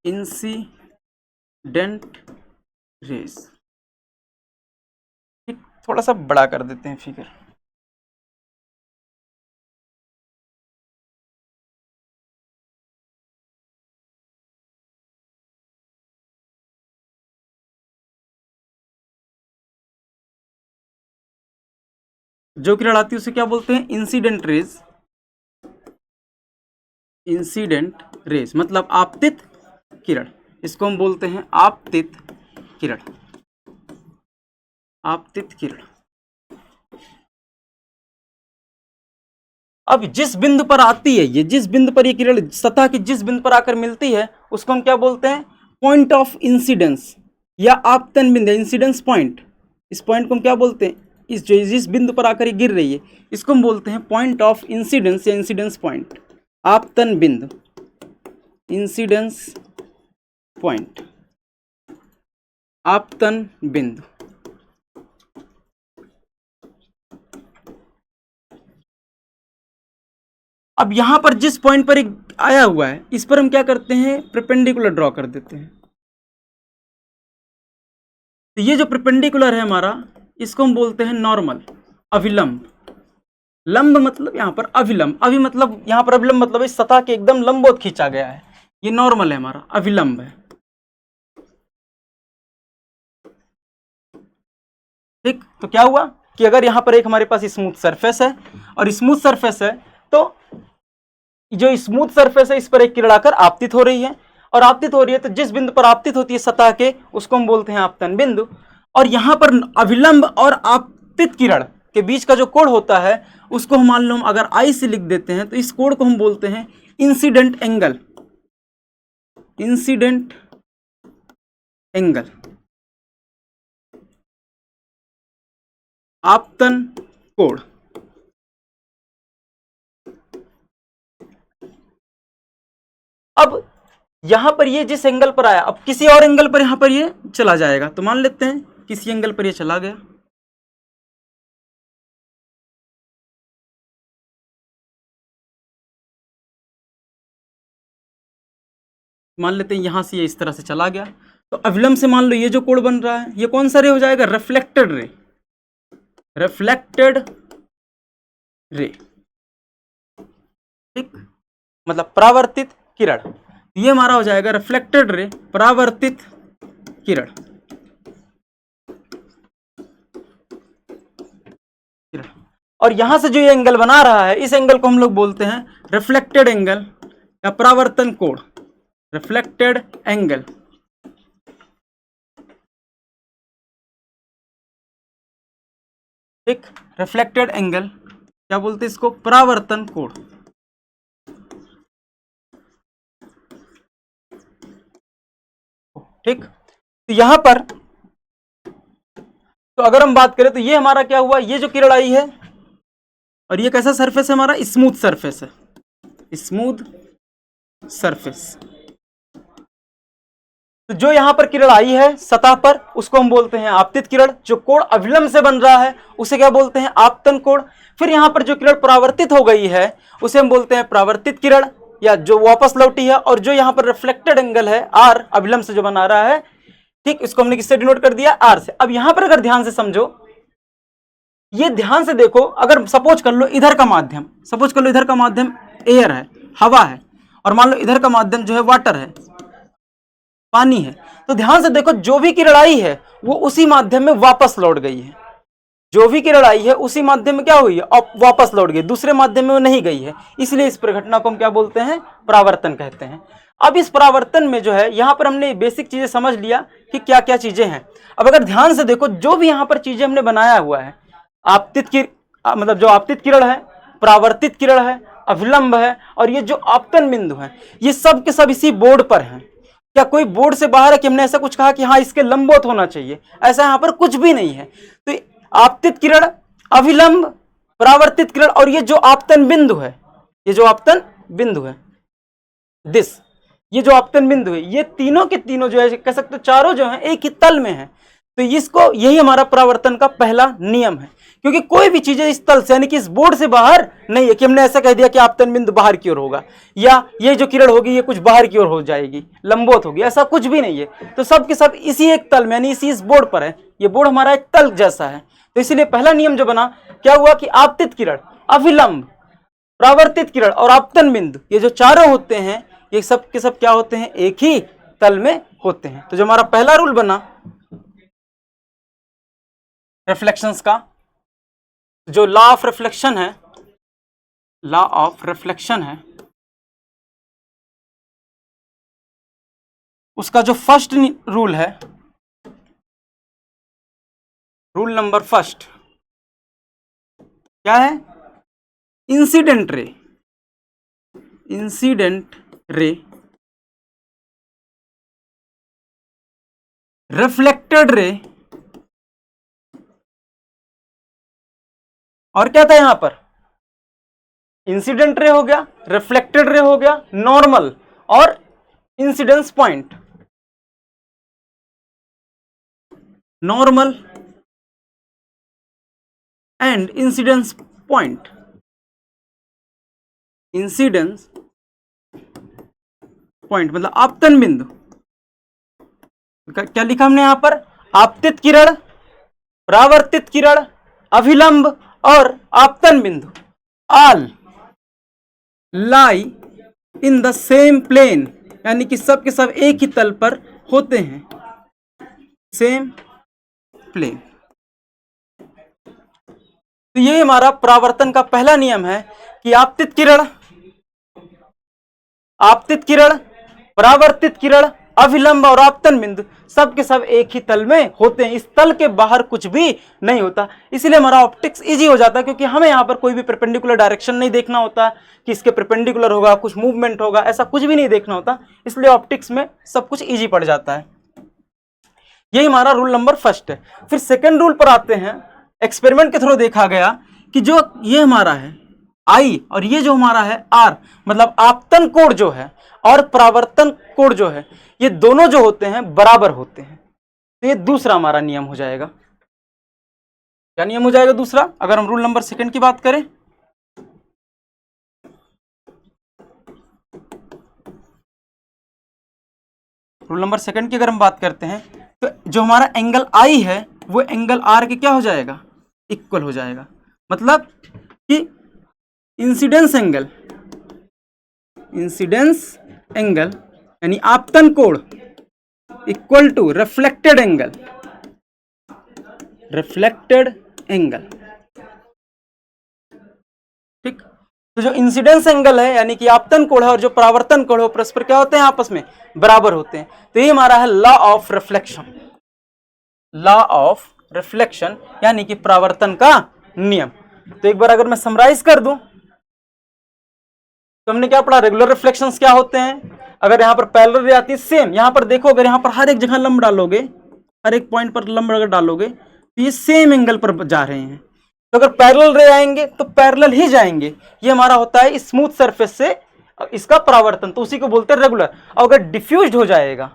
इंसिडेंट रेज। ठीक, थोड़ा सा बड़ा कर देते हैं फिगर। जो किरण आती है उसे क्या बोलते हैं, इंसिडेंट रेज, इंसिडेंट रेज मतलब आपतित किरण, इसको हम बोलते हैं आपतित किरण, आपतित किरण। अब जिस बिंदु पर आती है ये, जिस बिंदु पर ये किरण सतह की जिस बिंदु पर आकर मिलती है उसको हम क्या बोलते हैं, पॉइंट ऑफ इंसिडेंस या आपतन बिंदु, इंसिडेंस पॉइंट। इस पॉइंट को हम क्या बोलते हैं, इस जो जिस बिंदु पर आकर ये गिर रही है इसको हम बोलते हैं पॉइंट ऑफ इंसिडेंस या इंसिडेंस पॉइंट, आपतन बिंदु, इंसिडेंस पॉइंट, आपतन बिंदु। अब यहां पर जिस पॉइंट पर एक आया हुआ है इस पर हम क्या करते हैं, परपेंडिकुलर ड्रॉ कर देते हैं। तो ये जो परपेंडिकुलर है हमारा, इसको हम बोलते हैं नॉर्मल, अभिलंब। लंब मतलब यहां पर अभिलंब, अभी मतलब यहां पर अभिलंब मतलब इस सतह के एकदम लंबवत खींचा गया है, ये नॉर्मल है हमारा, अभिलंब है। ठीक, तो क्या हुआ कि अगर यहां पर एक हमारे पास स्मूथ सरफेस है और स्मूथ सरफेस है तो जो स्मूथ सरफेस है इस पर एक किरण आकर आपतित हो रही है, और आपतित हो रही है तो जिस बिंदु पर आपतित होती है सतह के उसको हम बोलते हैं आपतन बिंदु। और यहां पर अभिलंब और आपतित किरण के बीच का जो कोण होता है उसको हम मान लो अगर आई से लिख देते हैं तो इस कोण को हम बोलते हैं इंसिडेंट एंगल, इंसिडेंट एंगल। आपतन कोण। अब यहां पर ये जिस एंगल पर आया, अब किसी और एंगल पर यहां पर ये चला जाएगा, तो मान लेते हैं किसी एंगल पर ये चला गया, मान लेते हैं यहां से ये इस तरह से चला गया, तो अविलंब से मान लो ये जो कोण बन रहा है ये कौन सा रे हो जाएगा, रिफ्लेक्टेड रे, रिफ्लेक्टेड रे, ठीक, मतलब परावर्तित किरण। ये हमारा हो जाएगा रिफ्लेक्टेड रे, परावर्तित किरण, और यहां से जो ये एंगल बना रहा है इस एंगल को हम लोग बोलते हैं रिफ्लेक्टेड एंगल या परावर्तन कोण, रिफ्लेक्टेड एंगल। ठीक, रिफ्लेक्टेड एंगल क्या बोलते हैं इसको, परावर्तन कोण। ठीक, तो यहां पर तो अगर हम बात करें तो ये हमारा क्या हुआ, ये जो किरण आई है और ये कैसा सरफेस है हमारा, स्मूथ सरफेस है, स्मूथ सरफेस। तो जो यहां पर किरण आई है सतह पर उसको हम बोलते हैं आपतित किरण, जो कोण अविलंब से बन रहा है उसे क्या बोलते हैं, आपतन कोण। फिर यहां पर जो किरण परावर्तित हो गई है उसे हम बोलते हैं परावर्तित किरण, या जो वापस लौटी है, और जो यहां पर रिफ्लेक्टेड एंगल है आर अविलंब से जो बना रहा है, ठीक, इसको हमने किससे डिनोट कर दिया, आर से। अब यहां पर अगर ध्यान से समझो, ये ध्यान से देखो, अगर सपोज कर लो इधर का माध्यम, सपोज कर लो इधर का माध्यम एयर है, हवा है, और मान लो इधर का माध्यम जो है वाटर है, पानी है, तो ध्यान से देखो जो भी किरण आई है वो उसी माध्यम में वापस लौट गई है, जो भी किरण आई है उसी माध्यम में क्या हुई है, अब वापस लौट गई, दूसरे माध्यम में वो नहीं गई है, इसलिए इस प्रघटना को हम क्या बोलते हैं, परावर्तन कहते हैं। अब इस परावर्तन में जो है यहां पर हमने बेसिक चीजें समझ लिया कि क्या क्या चीजें हैं। अब अगर ध्यान से देखो जो भी यहां पर चीजें हमने बनाया हुआ है, आपतित की मतलब जो आपतित किरण है, परावर्तित किरण है, अविलंब है, और ये जो आपतन बिंदु है, ये सब के सब इसी बोर्ड पर हैं। क्या कोई बोर्ड से बाहर है कि हमने ऐसा कुछ कहा कि हाँ इसके लंबवत होना चाहिए, ऐसा यहां पर कुछ भी नहीं है। तो आपतित किरण, अविलंब, परावर्तित किरण, और ये जो आपतन बिंदु है, ये जो आपतन बिंदु है दिस, ये जो आपतन बिंदु है, ये तीनों के तीनों जो है कह सकते हो चारों जो है एक ही तल में है। तो इसको, यही हमारा परावर्तन का पहला नियम है, क्योंकि कोई भी चीज इस तल से यानी कि इस बोर्ड से बाहर नहीं है कि हमने ऐसा कह दिया कि आपतन बिंदु बाहर की ओर होगा, या ये जो किरण होगी ये कुछ बाहर की ओर हो जाएगी, लंबवत होगी, ऐसा कुछ भी नहीं है। तो सब के सब इसी एक तल में यानी इसी इस बोर्ड पर है, ये बोर्ड हमारा एक तल जैसा है। तो इसलिए पहला नियम जो बना क्या हुआ कि आपतित किरण, अविलंब, परावर्तित किरण और आपतन बिंदु, ये जो चारों होते हैं ये सब के सब क्या होते हैं, एक ही तल में होते हैं। तो जो हमारा पहला रूल बना रिफ्लेक्शंस का, जो लॉ ऑफ रिफ्लेक्शन है, लॉ ऑफ रिफ्लेक्शन है, उसका जो फर्स्ट रूल है, रूल नंबर फर्स्ट क्या है, incident ray, incident ray reflected ray, और क्या था यहां पर, इंसिडेंट रे हो गया, रिफ्लेक्टेड रे हो गया, नॉर्मल और incidence point, normal and incidence point, incidence point मतलब आपतन बिंदु। क्या लिखा हमने यहां पर, आपतित किरण, परावर्तित किरण, अभिलंब और आपतन बिंदु all lie in the same plane, यानी कि सब के सब एक ही तल पर होते हैं, सेम प्लेन। तो ये हमारा परावर्तन का पहला नियम है कि आपतित किरण, आपतित किरण, परावर्तित किरण, अभिलंब और आपतन बिंदु सब के सब एक ही तल में होते हैं, इस तल के बाहर कुछ भी नहीं होता। इसलिए हमारा ऑप्टिक्स इजी हो जाता है, क्योंकि हमें यहाँ पर कोई भी परपेंडिकुलर डायरेक्शन नहीं देखना होता कि इसके परपेंडिकुलर होगा, कुछ मूवमेंट होगा, ऐसा कुछ भी नहीं देखना होता। इसलिए ऑप्टिक्स में सब कुछ इजी पड़ जाता है। यही हमारा रूल नंबर फर्स्ट है। फिर सेकेंड रूल पर आते हैं, एक्सपेरिमेंट के थ्रू देखा गया कि जो ये हमारा है आई और ये जो हमारा है आर, मतलब आपतन कोण जो है और परावर्तन कोण जो है, ये दोनों जो होते हैं बराबर होते हैं। तो ये दूसरा हमारा नियम हो जाएगा। क्या नियम हो जाएगा दूसरा? अगर हम रूल नंबर सेकंड की बात करें, रूल नंबर सेकंड की अगर हम बात करते हैं तो जो हमारा एंगल आई है वो एंगल आर के क्या हो जाएगा? इक्वल हो जाएगा। मतलब कि इंसिडेंस एंगल यानी आपतन कोण इक्वल टू रिफ्लेक्टेड एंगल। ठीक, तो जो इंसिडेंस एंगल है यानी कि आपतन कोण है और जो परावर्तन कोण है परस्पर क्या होते हैं? आपस में बराबर होते हैं। तो ये हमारा है लॉ ऑफ रिफ्लेक्शन यानी कि परावर्तन का नियम। तो एक बार अगर मैं समराइज कर दूं तो हमने क्या पढ़ा? रेगुलर रिफ्लेक्शंस क्या होते हैं? अगर यहां पर पैरेलल रे आती है सेम, यहां पर देखो अगर यहां पर हर एक जगह लंब डालोगे, हर एक पॉइंट पर लंब अगर डालोगे तो ये सेम एंगल पर जा रहे हैं। तो अगर पैरेलल रे आएंगे तो पैरेलल ही जाएंगे। ये हमारा होता है स्मूथ सरफेस से इसका परावर्तन, तो उसी को बोलते हैं रेगुलर। और अगर डिफ्यूज्ड हो जाएगा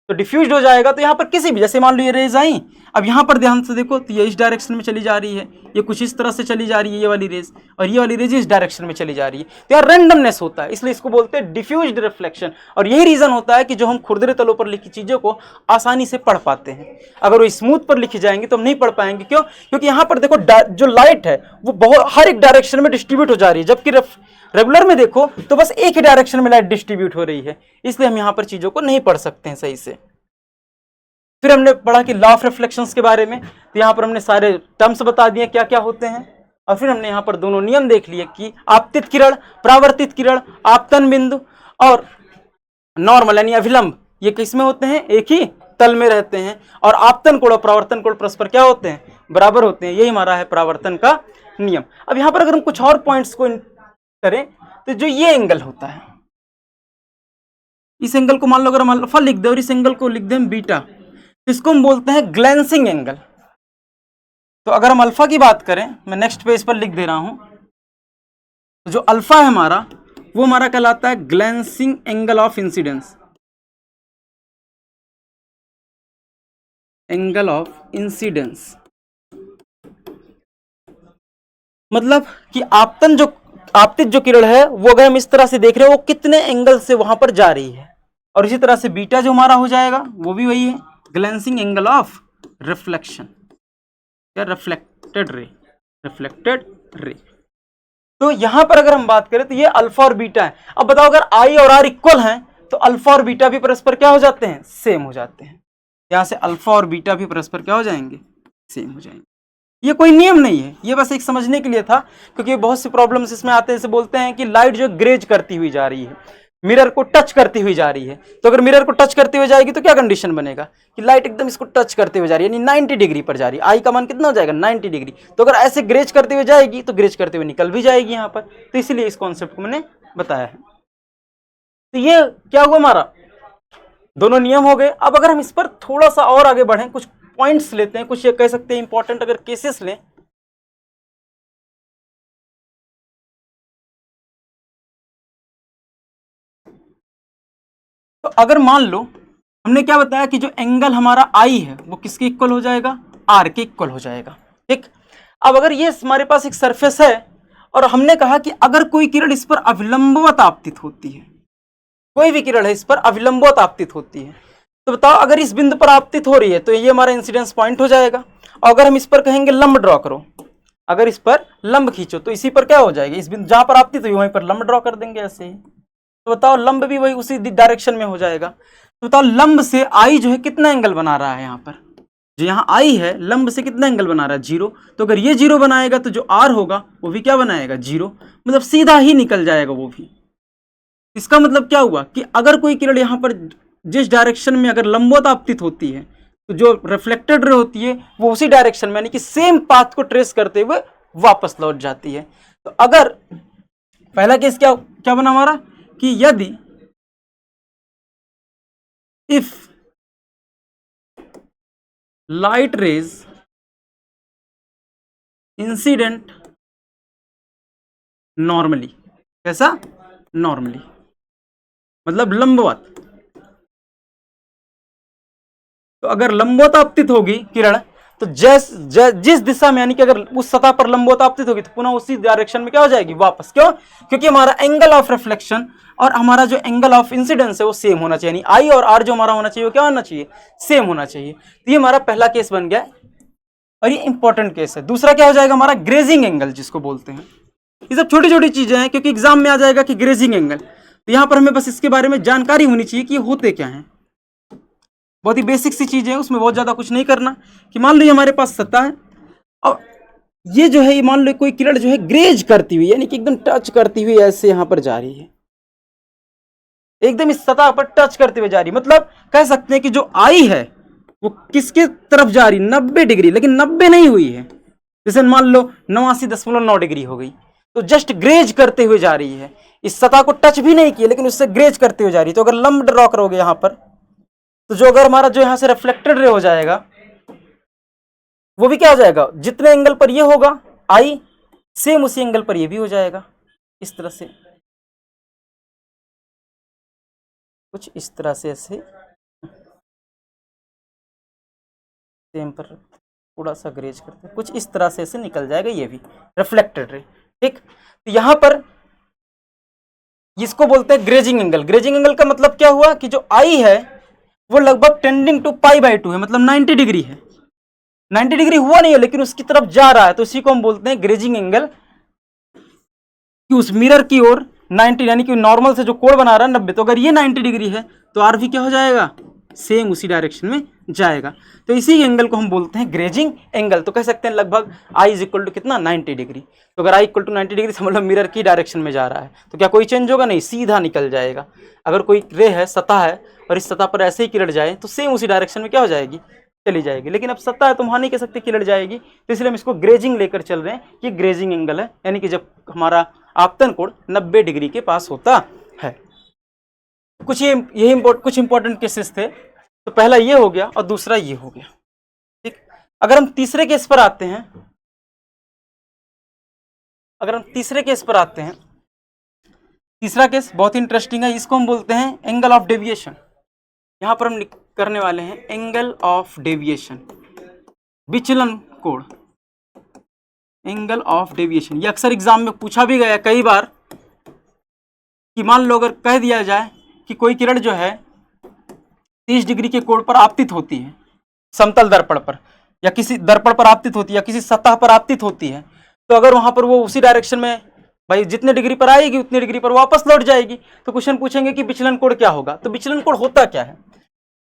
तो डिफ्यूज्ड हो जाएगा तो यहां पर किसी भी, जैसे मान लो ये रेज आई, अब यहां पर ध्यान से देखो तो ये इस डायरेक्शन में चली जा रही है, ये कुछ इस तरह से चली जा रही है ये वाली रेज, और ये वाली रेज इस डायरेक्शन में चली जा रही है। तो यार रैंडमनेस होता है, इसलिए इसको बोलते हैं डिफ्यूज्ड रिफ्लेक्शन। और यही रीजन होता है कि जो हम खुरदरे तलों पर लिखी चीजों को आसानी से पढ़ पाते हैं। अगर वो स्मूथ पर लिखी जाएंगी तो हम नहीं पढ़ पाएंगे। क्यों? क्योंकि यहां पर देखो जो लाइट है वो बहुत हर एक डायरेक्शन में डिस्ट्रीब्यूट हो जा रही है, जबकि रेगुलर में देखो तो बस एक ही डायरेक्शन में लाइट डिस्ट्रीब्यूट हो रही है। इसलिए हम यहां पर चीजों को नहीं पढ़ सकते हैं सही से। फिर हमने पढ़ा कि लॉ ऑफ रिफ्लेक्शंस के बारे में, तो यहां पर हमने सारे टर्म्स बता दिए क्या क्या होते हैं। और फिर हमने यहां पर दोनों नियम देख लिए कि आपतित किरण, परावर्तित किरण, आपतन बिंदु और नॉर्मल यानी अभिलंब, ये किस में होते हैं? एक ही तल में रहते हैं। और आपतन कोण और परावर्तन कोण परस्पर क्या होते हैं? बराबर होते हैं। यही हमारा है परावर्तन का नियम। अब यहां पर अगर हम कुछ और पॉइंट्स को करें तो जो ये एंगल होता है, इस एंगल को मान लो अगर हम अल्फा लिख दे और इस एंगल को लिख दें बीटा, इसको हम बोलते हैं ग्लेंसिंग एंगल। तो अगर हम अल्फा की बात करें, मैं नेक्स्ट पेज पर लिख दे रहा हूं, तो जो अल्फा है हमारा वो हमारा कहलाता है glancing angle of incidence, angle of incidence. मतलब कि आपतित जो किरण है वो अगर हम इस तरह से देख रहे हैं वो कितने एंगल से वहां पर जा रही है। और इसी तरह से बीटा जो हमारा हो जाएगा वो भी वही है, ग्लेंसिंग एंगल ऑफ रिफ्लेक्शन या रिफ्लेक्टेड रे। तो यहां पर अगर हम बात करें तो ये अल्फा और बीटा है। अब बताओ अगर आई और आर इक्वल हैं तो अल्फा और बीटा भी परस्पर क्या हो जाते हैं? सेम हो जाते हैं। यहां से अल्फा और बीटा भी परस्पर क्या हो जाएंगे? सेम हो जाएंगे। ये कोई नियम नहीं है, ये बस एक समझने के लिए था, क्योंकि बहुत सी प्रॉब्लम्स इसमें आते हैं। जैसे बोलते हैं कि लाइट जो ग्रेज करती हुई जा रही है, मिरर को टच करती हुई जा रही है, तो अगर मिरर को टच करते हुए जाएगी तो क्या कंडीशन बनेगा कि लाइट एकदम इसको टच करते हुए जा रही है, यानी 90 डिग्री पर जा रही है। आई का मान कितना हो जाएगा? 90 डिग्री। तो अगर ऐसे ग्रेज करते हुए जाएगी तो ग्रेज करते हुए निकल भी जाएगी यहाँ पर। तो इसीलिए इस कॉन्सेप्ट को मैंने बताया है। तो ये क्या हुआ हमारा? दोनों नियम हो गए। अब अगर हम इस पर थोड़ा सा और आगे बढ़ें, कुछ पॉइंट्स लेते हैं, कुछ ये कह सकते हैं इंपॉर्टेंट अगर केसेस लें, तो अगर मान लो हमने क्या बताया कि जो एंगल हमारा आई है वो किसके इक्वल हो जाएगा? आर के इक्वल हो जाएगा। ठीक, अब अगर ये हमारे पास एक सरफेस है और हमने कहा कि अगर कोई किरण इस पर अविलंबवत आपतित होती है, कोई भी किरण है इस पर अविलंबवत आपतित होती है, तो बताओ अगर इस बिंदु पर आपतित हो रही है तो ये हमारा इंसिडेंस पॉइंट हो जाएगा। और अगर हम इस पर कहेंगे लंब ड्रॉ करो, अगर इस पर लंब खींचो, तो इसी पर क्या हो जाएगा? इस बिंदु जहां पर आपतित हुई वहीं पर लंब ड्रॉ कर देंगे ऐसे ही। तो बताओ लंब भी वही उसी डायरेक्शन में हो जाएगा। तो बताओ लंब से आई जो है कितना एंगल बना रहा है? यहाँ पर जो यहाँ आई है लंब से कितना एंगल बना रहा है? 0। तो अगर ये 0 बनाएगा तो जो आर होगा वो भी क्या बनाएगा? 0। मतलब सीधा ही निकल जाएगा वो भी। इसका मतलब क्या हुआ कि अगर कोई किरण यहाँ पर जिस डायरेक्शन में अगर लंबवत आपतित होती है तो जो रिफ्लेक्टेड रे होती है वो उसी डायरेक्शन में यानी कि सेम पाथ को ट्रेस करते हुए वापस लौट जाती है। तो अगर पहला केस क्या क्या बना हमारा कि यदि if light rays incident normally, कैसा? नॉर्मली मतलब लंबवत। तो अगर लंबवत आपतित होगी किरण, तो जिस दिशा में, यानी कि अगर उस सतह पर लंबवत आपतित होगी तो पुनः उसी डायरेक्शन में क्या हो जाएगी? वापस। क्यों? क्योंकि हमारा एंगल ऑफ रिफ्लेक्शन और हमारा जो एंगल ऑफ इंसिडेंस है वो सेम होना चाहिए, यानी आई और आर जो हमारा होना चाहिए वो क्या होना चाहिए? सेम होना चाहिए। तो ये हमारा पहला केस बन गया और ये इंपॉर्टेंट केस है। दूसरा क्या हो जाएगा हमारा? ग्रेजिंग एंगल जिसको बोलते हैं। ये सब छोटी छोटी चीजें हैं, क्योंकि एग्जाम में आ जाएगा कि ग्रेजिंग एंगल, तो यहां पर हमें बस इसके बारे में जानकारी होनी चाहिए कि ये होते क्या हैं। बहुत ही बेसिक सी चीजें हैं, उसमें बहुत ज्यादा कुछ नहीं करना। कि मान लो ये हमारे पास सतह है और ये जो है, ये मान लो कोई किरण जो है ग्रेज करती हुई, यानी कि एकदम टच करती हुई ऐसे यहां पर जा रही है, एकदम इस सतह पर टच करते हुए जा रही है। मतलब कह सकते हैं कि जो आई है वो किसके तरफ जा रही? 90 डिग्री, लेकिन 90 नहीं हुई है। जैसे मान लो 89.9 डिग्री हो गई, तो जस्ट ग्रेज करते हुए जा रही है, इस सतह को टच भी नहीं किया, लेकिन उससे ग्रेज करते हुए जा रही है। तो अगर लंब ड्रॉ करोगे यहां पर, तो जो अगर हमारा जो यहां से रिफ्लेक्टेड रे हो जाएगा वो भी क्या हो जाएगा? जितने एंगल पर ये होगा आई, सेम उसी एंगल पर ये भी हो जाएगा। इस तरह से, कुछ इस तरह से ऐसे सेम पर थोड़ा सा ग्रेज करते हैं, कुछ इस तरह से ऐसे निकल जाएगा ये भी रिफ्लेक्टेड रे। ठीक, तो यहां पर इसको बोलते हैं ग्रेजिंग एंगल। ग्रेजिंग एंगल का मतलब क्या हुआ कि जो आई है वो लगभग टेंडिंग टू π/2 है, मतलब 90 डिग्री है। 90 डिग्री हुआ नहीं है लेकिन उसकी तरफ जा रहा है, तो इसी को हम बोलते हैं ग्रेजिंग एंगल। कि उस मिरर की ओर 90, यानी कि नॉर्मल से जो कोण बना रहा है 90, तो अगर ये 90 डिग्री है तो आर भी क्या हो जाएगा? सेम उसी डायरेक्शन में जाएगा। तो इसी एंगल को हम बोलते हैं ग्रेजिंग एंगल। तो कह सकते हैं लगभग आई इज इक्वल टू कितना? 90 डिग्री। तो अगर आई इक्वल टू 90 डिग्री, मतलब मिरर की डायरेक्शन में जा रहा है, तो क्या कोई चेंज होगा? नहीं, सीधा निकल जाएगा। अगर कोई रे है, सतह है, और इस सतह पर ऐसे ही किरण जाए तो सेम उसी डायरेक्शन में क्या हो जाएगी? चली जाएगी। लेकिन अब सतह है तो वहां नहीं कह सकते किरण जाएगी, तो इसलिए हम इसको ग्रेजिंग लेकर चल रहे हैं। ये ग्रेजिंग एंगल है, यानी कि जब हमारा आपतन कोण 90 डिग्री के पास होता है। कुछ यही कुछ इंपॉर्टेंट केसेस थे। तो पहला ये हो गया और दूसरा ये हो गया। ठीक, अगर हम तीसरे केस पर आते हैं, तीसरा केस बहुत ही इंटरेस्टिंग है। इसको हम बोलते हैं एंगल ऑफ डेविएशन। यहां पर हम करने वाले हैं एंगल ऑफ डेविएशन, विचलन कोण, एंगल ऑफ डेविएशन। ये अक्सर एग्जाम में पूछा भी गया कई बार कि मान लो अगर कह दिया जाए कि कोई किरण जो है 30 डिग्री के कोण पर आपतित होती है, समतल दर्पण पर या किसी दर्पण पर आपतित होती है या किसी सतह पर आपतित होती है, तो अगर वहां पर वो उसी डायरेक्शन में भाई जितने डिग्री पर आएगी उतनी डिग्री पर वापस लौट जाएगी, तो क्वेश्चन पूछेंगे कि विचलन कोण क्या होगा। तो विचलन कोण होता क्या है?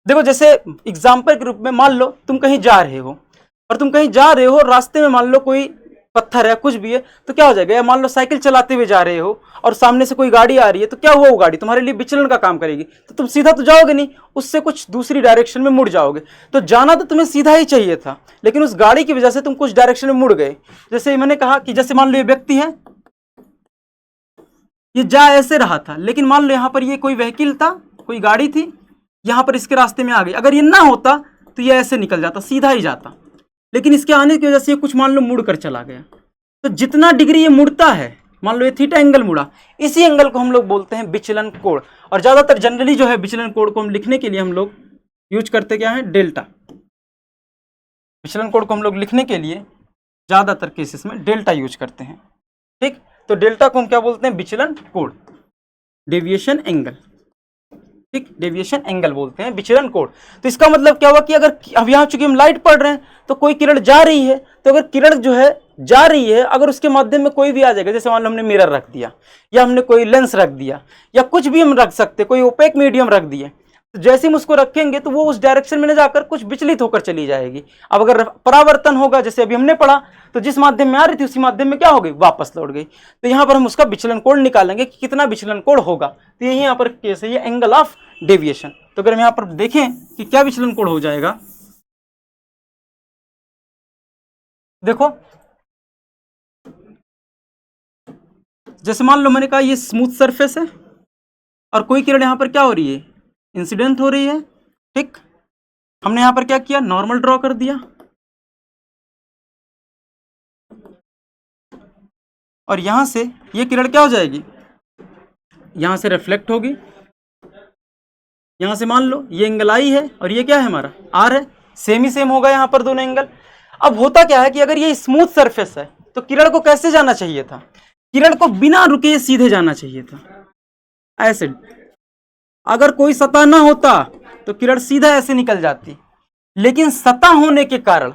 देखो, जैसे एग्जाम्पल के रूप में मान लो तुम कहीं जा रहे हो, और तुम कहीं जा रहे हो, रास्ते में मान लो कोई पत्थर है, कुछ भी है, तो क्या हो जाएगा? या मान लो साइकिल चलाते हुए जा रहे हो और सामने से कोई गाड़ी आ रही है, तो क्या हुआ? वो गाड़ी तुम्हारे लिए विचलन का काम करेगी, तो तुम सीधा तो जाओगे नहीं, उससे कुछ दूसरी डायरेक्शन में मुड़ जाओगे। तो जाना तो तुम्हें सीधा ही चाहिए था, लेकिन उस गाड़ी की वजह से तुम कुछ डायरेक्शन में मुड़ गए। जैसे मैंने कहा कि जैसे मान लो ये व्यक्ति है, ये जा ऐसे रहा था, लेकिन मान लो यहाँ पर ये कोई व्हीकल था, कोई गाड़ी थी, यहाँ पर इसके रास्ते में आ गई। अगर ये ना होता तो ये ऐसे निकल जाता, सीधा ही जाता, लेकिन इसके आने की वजह से ये कुछ मान लो मुड़ कर चला गया। तो जितना डिग्री ये मुड़ता है, मान लो ये थीटा एंगल मुड़ा, इसी एंगल को हम लोग बोलते हैं विचलन कोण। और ज्यादातर जनरली जो है विचलन कोण को हम लिखने के लिए हम लोग यूज करते क्या है? डेल्टा। विचलन कोण को हम लोग लिखने के लिए ज्यादातर केसेस में डेल्टा यूज करते हैं। ठीक, तो डेल्टा को हम क्या बोलते हैं? विचलन कोण, डेविएशन एंगल। ठीक, डेविएशन एंगल बोलते हैं विचलन कोण। तो इसका मतलब क्या हुआ कि अगर अब यहाँ चूंकि हम लाइट पढ़ रहे हैं, तो कोई किरण जा रही है, तो अगर किरण जो है जा रही है, अगर उसके माध्यम में कोई भी आ जाएगा, जैसे मान लो हमने मिरर रख दिया, या हमने कोई लेंस रख दिया, या कुछ भी हम रख सकते, कोई ओपेक मीडियम रख दिए, तो जैसे हम उसको रखेंगे तो वो उस डायरेक्शन में न जाकर कुछ विचलित होकर चली जाएगी। अब अगर परावर्तन होगा, जैसे अभी हमने पढ़ा, तो जिस माध्यम में आ रही थी उसी माध्यम में क्या हो गई? वापस लौट गई। तो यहाँ पर हम उसका विचलन कोण निकालेंगे कि कितना विचलन कोण होगा। तो यही यहाँ पर केस है, ये एंगल ऑफ डेविएशन। तो अगर हम यहाँ पर देखें कि क्या विचलन कोण हो जाएगा, देखो जैसे मान लो मैंने कहा ये स्मूथ सरफेस है और कोई किरण यहाँ पर क्या हो रही है? इंसिडेंट हो रही है। ठीक, हमने यहाँ पर क्या किया? नॉर्मल ड्रॉ कर दिया। और यहाँ से ये किरण क्या हो जाएगी, यहाँ से रिफ्लेक्ट होगी, यहाँ से मान लो ये एंगल आई है और ये क्या है हमारा आर है, सेम ही सेम होगा यहाँ पर दोनों एंगल। अब होता क्या है कि अगर ये स्मूथ सरफेस है तो किरण को कैसे जाना चाहिए था, किरण को बिना रुके सीधे जाना चाहिए था ऐसे। अगर कोई सतह ना होता तो किरण सीधा ऐसे निकल जाती, लेकिन सतह होने के कारण,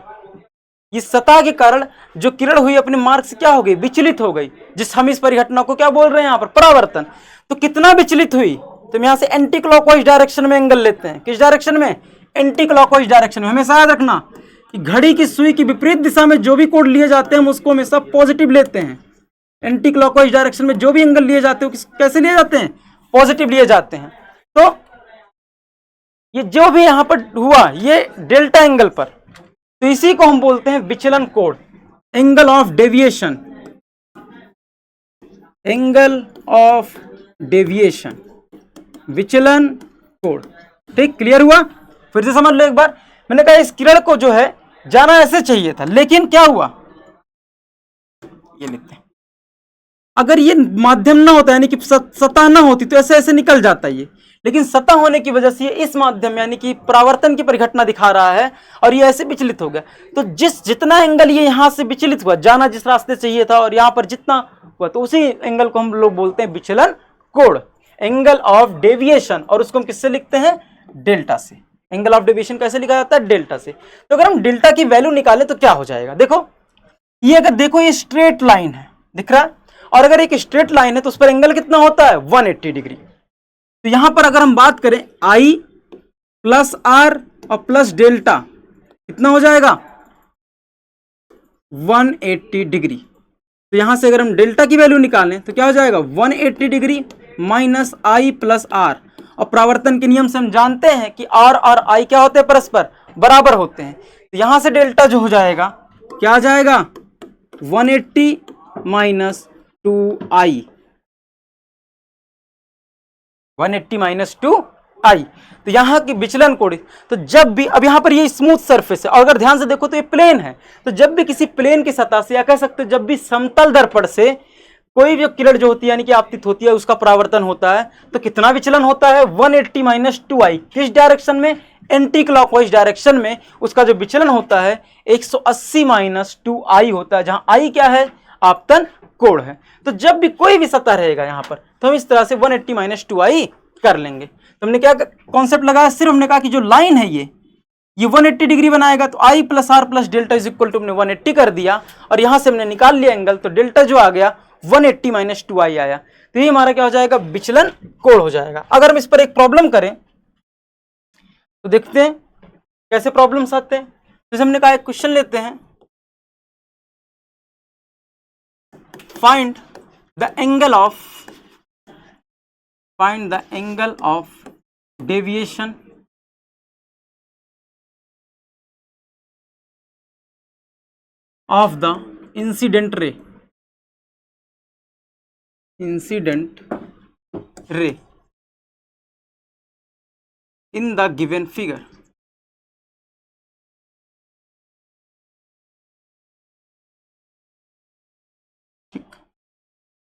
इस सतह के कारण जो किरण हुई अपने मार्ग से क्या हो गई, विचलित हो गई, जिस हम इस परिघटना को क्या बोल रहे हैं यहाँ पर, परावर्तन। तो कितना विचलित हुई, तो हम यहाँ से एंटी क्लॉकवाइज डायरेक्शन में एंगल लेते हैं। किस डायरेक्शन में, एंटी क्लॉकवाइज डायरेक्शन में। हमेशा याद रखना कि घड़ी की सुई की विपरीत दिशा में जो भी कोण लिए जाते हैं हम उसको हमेशा पॉजिटिव लेते हैं। एंटी क्लॉकवाइज डायरेक्शन में जो भी एंगल लिए जाते हैं कैसे लिए जाते हैं, पॉजिटिव लिए जाते हैं। तो ये जो भी यहां पर हुआ ये डेल्टा एंगल पर, तो इसी को हम बोलते हैं विचलन कोण, angle of deviation, angle of deviation, विचलन कोण। ठीक, क्लियर हुआ। फिर से समझ लो एक बार, मैंने कहा इस किरण को जो है जाना ऐसे चाहिए था, लेकिन क्या हुआ, ये लिखते हैं, अगर ये माध्यम ना होता यानी कि सतह ना होती तो ऐसे ऐसे निकल जाता ये, लेकिन सतह होने की वजह से ये इस माध्यम यानी कि परावर्तन की परिघटना दिखा रहा है और ये ऐसे विचलित हो गया। तो जितना एंगल ये यहां से विचलित हुआ, जाना जिस रास्ते चाहिए था और यहां पर जितना हुआ, तो उसी एंगल को हम लोग बोलते हैं विचलन कोण, एंगल ऑफ डेविएशन। और उसको हम किससे लिखते हैं, डेल्टा से। एंगल ऑफ डेविएशन कैसे लिखा जाता है, डेल्टा से। तो अगर हम डेल्टा की वैल्यू निकालें तो क्या हो जाएगा, देखो ये, अगर देखो ये स्ट्रेट लाइन है, दिख रहा है, और अगर एक स्ट्रेट लाइन है तो उस पर एंगल कितना होता है, 180 डिग्री। तो यहां पर अगर हम बात करें आई प्लस आर और प्लस डेल्टा, कितना हो जाएगा 180 डिग्री। तो यहां से अगर हम डेल्टा की वैल्यू निकालें तो क्या हो जाएगा 180 degree minus i plus r. और परावर्तन के नियम से हम जानते हैं कि आर और आई क्या होते हैं, परस्पर बराबर होते हैं। तो यहां से डेल्टा जो हो जाएगा क्या आ जाएगा 180 माइनस 2i, 180 माइनस 2i। तो यहां की विचलन कोण, तो जब भी, अब यहां पर ये स्मूथ सरफेस है और अगर ध्यान से देखो तो ये प्लेन है, तो जब भी किसी प्लेन की सतह से, या कह सकते जब भी समतल दर्पण से कोई भी किरण जो होती है यानी कि आपतित होती है, उसका परावर्तन होता है, तो कितना विचलन होता है 180 माइनस 2i। किस डायरेक्शन में, एंटी क्लॉकवाइज डायरेक्शन में उसका जो विचलन होता है 180 माइनस 2i होता है, जहां i क्या है, आपतन कोण है। तो जब भी कोई भी सतह रहेगा यहां पर तो हम इस तरह से 180 माइनस 2i कर लेंगे। तो हमने क्या कॉन्सेप्ट लगाया, सिर्फ हमने कहा कि जो लाइन है ये 180 डिग्री बनाएगा, तो i plus r plus delta is equal to हमने 180 कर दिया, और यहां से हमने निकाल लिया एंगल, तो डेल्टा जो आ गया 180 माइनस 2i आया। तो ये हमारा क्या हो जाएगा, विचलन कोण हो जाएगा। अगर हम इस पर एक प्रॉब्लम करें तो देखते हैं कैसे प्रॉब्लम्स आते हैं। जैसे हमने कहा एक क्वेश्चन लेते हैं, find the angle of deviation of the incident ray in the given figure।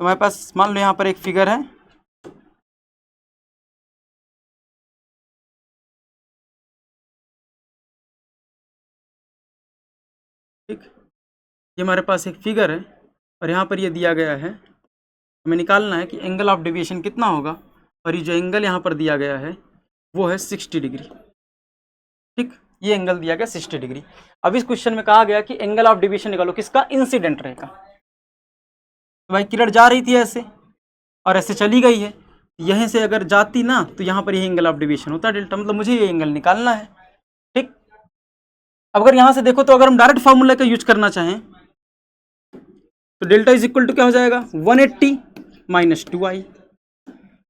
तो हमारे पास मान लो यहाँ पर एक फिगर है, ठीक, ये हमारे पास एक फिगर है और यहाँ पर ये दिया गया है, हमें निकालना है कि एंगल ऑफ डेविएशन कितना होगा, और ये जो एंगल यहाँ पर दिया गया है वो है 60 डिग्री। ठीक, ये एंगल दिया गया 60 डिग्री। अब इस क्वेश्चन में कहा गया कि एंगल ऑफ डेविएशन निकालो, किसका, इंसिडेंट रे का। तो भाई किरण जा रही थी ऐसे और ऐसे चली गई है, यहीं से अगर जाती ना तो यहाँ पर ये एंगल ऑफ डेविएशन होता है डेल्टा, मतलब मुझे ये एंगल निकालना है। ठीक, अब अगर यहाँ से देखो तो अगर हम डायरेक्ट फार्मूला का यूज करना चाहें तो डेल्टा इज इक्वल टू क्या हो जाएगा 180 माइनस 2i,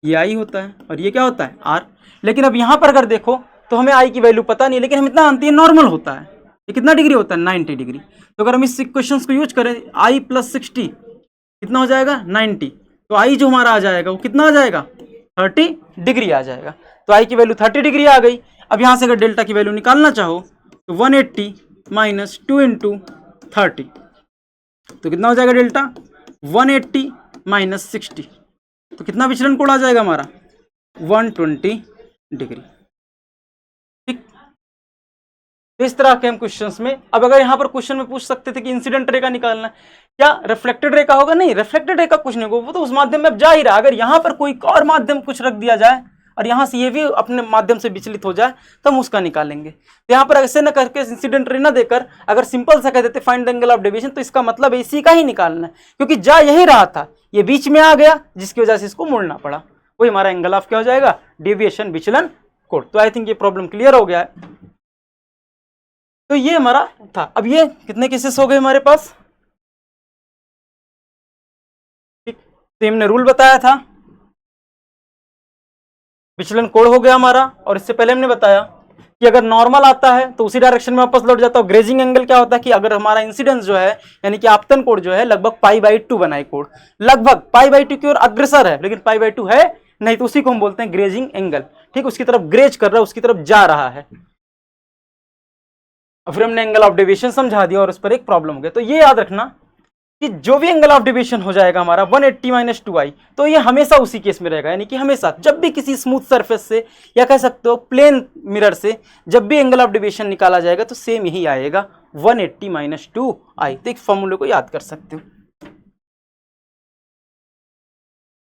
ये i होता है और ये क्या होता है r। लेकिन अब यहाँ पर अगर देखो तो हमें i की वैल्यू पता नहीं, लेकिन हम इतना जानते हैं नॉर्मल होता है, ये कितना डिग्री होता है 90 डिग्री। तो अगर हम इस इक्वेशन को यूज करें i प्लस 60 कितना हो जाएगा 90, तो i जो हमारा आ जाएगा वो कितना आ जाएगा 30 डिग्री आ जाएगा। तो i की वैल्यू 30 डिग्री आ गई। अब यहाँ से अगर डेल्टा की वैल्यू निकालना चाहो तो 180 माइनस 2 इंटू 30, तो कितना हो जाएगा डेल्टा 180 माइनस 60, तो कितना विचलन कोण आ जाएगा हमारा 120 डिग्री। ठीक, तो इस तरह के हम क्वेश्चंस में, अब अगर यहाँ पर क्वेश्चन में पूछ सकते थे कि इंसिडेंट रे का निकालना है, क्या रिफ्लेक्टेड रे का होगा? नहीं, रिफ्लेक्टेड रे का कुछ नहीं होगा, वो तो उस माध्यम में अब जा ही रहा। अगर यहाँ पर कोई और माध्यम कुछ रख दिया जाए और यहाँ से ये भी अपने माध्यम से विचलित हो जाए तो हम उसका निकालेंगे। तो यहाँ पर ऐसे न करके इंसिडेंट रे ना देकर अगर सिंपल सा कह देते find the angle of deviation, तो इसका मतलब इसी का ही निकालना है, क्योंकि जा यही रहा था, ये बीच में आ गया जिसकी वजह से इसको मोड़ना पड़ा, वही हमारा एंगल ऑफ क्या हो जाएगा, डेविएशन, विचलन कोण। तो आई थिंक ये प्रॉब्लम क्लियर हो गया है। तो ये हमारा था। अब ये कितने केसेस हो गए हमारे पास? ठीक, तो हमने रूल बताया था, विचलन कोण हो गया हमारा, और इससे पहले हमने बताया कि अगर नॉर्मल आता है तो उसी डायरेक्शन में वापस लौट जाता है। ग्रेजिंग एंगल क्या होता है कि अगर हमारा इंसिडेंस जो है यानी कि आपतन कोण जो है लगभग π/2 बनाए कोण, लगभग π/2 की ओर अग्रसर है लेकिन π/2 है नहीं, तो उसी को हम बोलते हैं ग्रेजिंग एंगल। ठीक, उसकी तरफ ग्रेज कर रहा है, उसकी तरफ जा रहा है। और फिर हमने एंगल ऑफ डेविएशन समझा दिया और उस पर एक प्रॉब्लम हो गया। तो ये याद रखना कि जो भी एंगल ऑफ डेविएशन हो जाएगा हमारा 180 माइनस 2i, तो ये हमेशा उसी केस में रहेगा, यानी कि हमेशा जब भी किसी स्मूथ सरफेस से या कह सकते हो प्लेन मिरर से जब भी एंगल ऑफ डेविएशन निकाला जाएगा तो सेम यही आएगा 180 माइनस 2i। तो एक फॉर्मूले को याद कर सकते हो।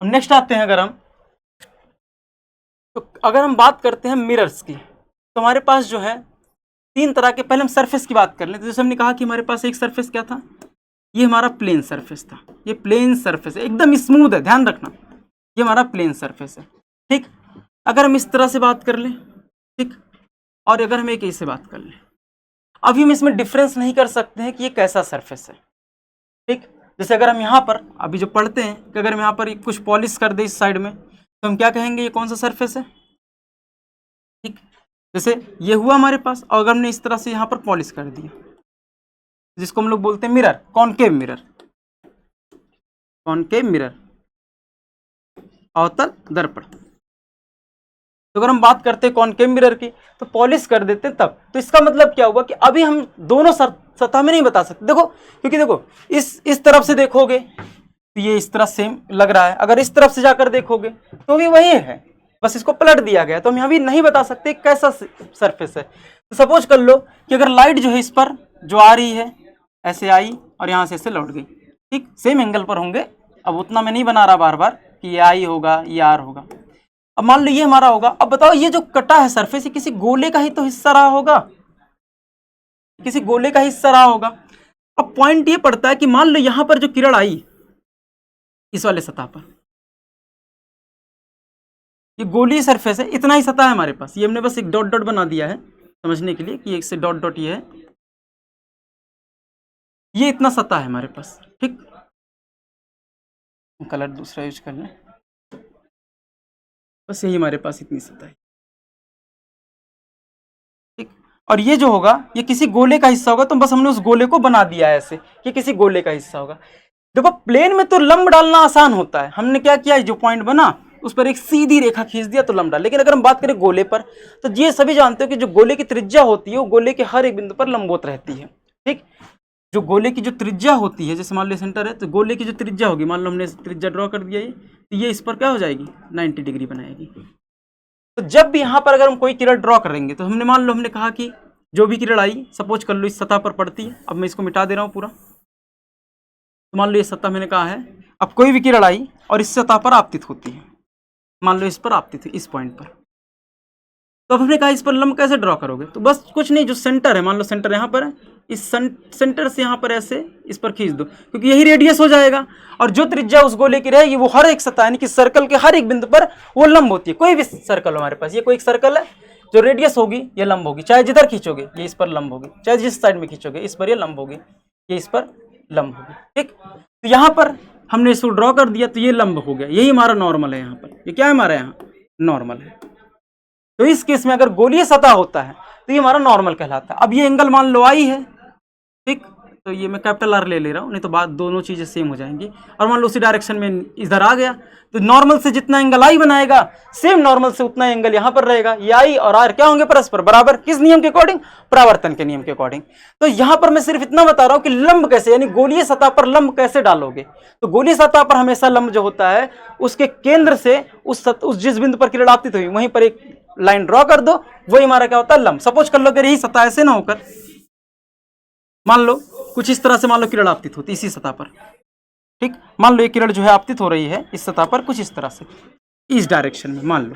नेक्स्ट आते हैं, अगर हम बात करते हैं मिरर्स की, तो हमारे पास जो है तीन तरह के, पहले हम सरफेस की बात कर लें। तो जैसे हमने कहा कि हमारे पास एक सरफेस क्या था, ये हमारा प्लेन सरफेस था, ये प्लेन सरफेस है, एकदम स्मूथ है, ध्यान रखना ये हमारा प्लेन सरफेस है। ठीक, अगर हम इस तरह से बात कर लें, ठीक, और अगर हम एक ऐसे बात कर लें, अभी हम इसमें डिफरेंस नहीं कर सकते हैं कि ये कैसा सरफेस है। ठीक, जैसे अगर हम यहाँ पर अभी जो पढ़ते हैं कि अगर हम यहाँ पर कुछ पॉलिश कर दे इस साइड में, तो हम क्या कहेंगे ये कौन सा सरफेस है। ठीक, जैसे ये हुआ हमारे पास, और अगर हमने इस तरह से यहाँ पर पॉलिश कर दिया जिसको हम लोग बोलते हैं mirror, concave mirror, concave mirror, अवतल दर्पण। तो अगर हम बात करते हैं कॉनकेव मिरर की तो पॉलिश कर देते हैं तब, तो इसका मतलब क्या हुआ कि अभी हम दोनों सतह में नहीं बता सकते। देखो, क्योंकि देखो इस तरफ से देखोगे तो ये इस तरह सेम लग रहा है, अगर इस तरफ से जाकर देखोगे तो भी वही है, बस इसको पलट दिया गया। तो हम यहाँ भी नहीं बता सकते कैसा सरफेस है। तो सपोज कर लो कि अगर लाइट जो है इस पर जो आ रही है ऐसे आई और यहाँ से ऐसे लौट गई, ठीक, सेम एंगल पर होंगे। अब उतना मैं नहीं बना रहा बार बार कि ये आई होगा ये आर होगा। अब मान लो ये हमारा होगा, अब बताओ ये जो कटा है सरफेस ये किसी गोले का ही तो हिस्सा रहा होगा, किसी गोले का हिस्सा रहा होगा। अब पॉइंट ये पड़ता है कि मान लो यहां पर जो किरण आई इस वाले सतह पर, ये गोलीय सरफेस है, इतना ही सतह है हमारे पास। ये हमने बस एक डॉट डॉट बना दिया है समझने के लिए कि एक से डॉट डॉट ये है, ये इतना सतह है हमारे पास। ठीक, कलर दूसरा यूज कर लें, बस यही हमारे पास इतनी सतह है। ठीक, और ये जो होगा ये किसी गोले का हिस्सा होगा, तो बस हमने उस गोले को बना दिया है ऐसे कि किसी गोले का हिस्सा होगा। देखो प्लेन में तो लंब डालना आसान होता है, हमने क्या किया, जो पॉइंट बना उस पर एक सीधी रेखा खींच दिया तो लंब डाल। लेकिन अगर हम बात करें गोले पर, तो ये सभी जानते हो कि जो गोले की त्रिज्या होती है वो गोले के हर एक बिंदु पर लंबवत रहती है। ठीक, जो गोले की जो त्रिज्या होती है, जैसे मान लो सेंटर है तो गोले की जो त्रिज्या होगी, मान लो हमने त्रिज्या ड्रॉ कर दिया, तो ये इस पर क्या हो जाएगी 90 डिग्री बनाएगी। तो जब भी यहाँ पर अगर हम कोई किरण ड्रॉ करेंगे तो हमने मान लो हमने कहा कि जो भी किरण आई, सपोज कर लो इस सतह पर पड़ती है, अब मैं इसको मिटा दे रहा हूँ पूरा, तो मान लो ये सतह मैंने कहा है, अब कोई भी किरण आई और इस सतह पर आपतित होती है, मान लो इस पर आपतित है इस पॉइंट पर, तो अब हमने कहा इस पर लंब कैसे ड्रॉ करोगे, तो बस कुछ नहीं, जो सेंटर है, मान लो सेंटर यहाँ पर है, इस सेंटर से यहाँ पर ऐसे इस पर खींच दो, क्योंकि यही रेडियस हो जाएगा, और जो त्रिज्या उस गोले की रहेगी वो हर एक सतह यानी कि सर्कल के हर एक बिंदु पर वो लंब होती है। कोई भी सर्कल हमारे पास, ये कोई एक सर्कल है, जो रेडियस होगी ये लंब होगी, चाहे जिधर खींचोगे ये इस पर लंब होगी, चाहे जिस साइड में खींचोगे इस पर ये लंब होगी, ये इस पर लंब होगी। ठीक, तो यहाँ पर हमने इसको ड्रॉ कर दिया तो ये लंब हो गया, यही हमारा नॉर्मल है। यहाँ पर ये क्या है, हमारा यहाँ नॉर्मल है। तो इस केस में अगर गोलीय सतह होता है तो ये हमारा नॉर्मल कहलाता है। अब ये एंगल मान लो आई है, ठीक, तो ये मैं कैपिटल आर ले रहा हूँ, नहीं तो बात दोनों चीज़ें सेम हो जाएंगी। और मान लो उसी डायरेक्शन में इधर आ गया, तो नॉर्मल से जितना एंगल आई बनाएगा सेम नॉर्मल से उतना एंगल यहाँ पर रहेगा। ये आई और आर क्या होंगे? परस्पर बराबर। किस नियम के अकॉर्डिंग? परावर्तन के नियम के अकॉर्डिंग। तो यहाँ पर मैं सिर्फ इतना बता रहा हूँ कि लंब कैसे, यानी गोलीय सतह पर लंब कैसे डालोगे। तो गोलीय सतह पर हमेशा लंब जो होता है उसके केंद्र से उस जिस बिंदु पर किरण आपतित हुई वहीं पर एक लाइन ड्रॉ कर दो, वही हमारा क्या होता है? लंब। सपोज कर लो अगर यही सतह ऐसे ना होकर मान लो कुछ इस तरह से मान लो किरण आपतित होती इसी सतह पर, ठीक, मान लो ये किरण जो है आपतित हो रही है इस सतह पर कुछ इस तरह से, इस डायरेक्शन में मान लो,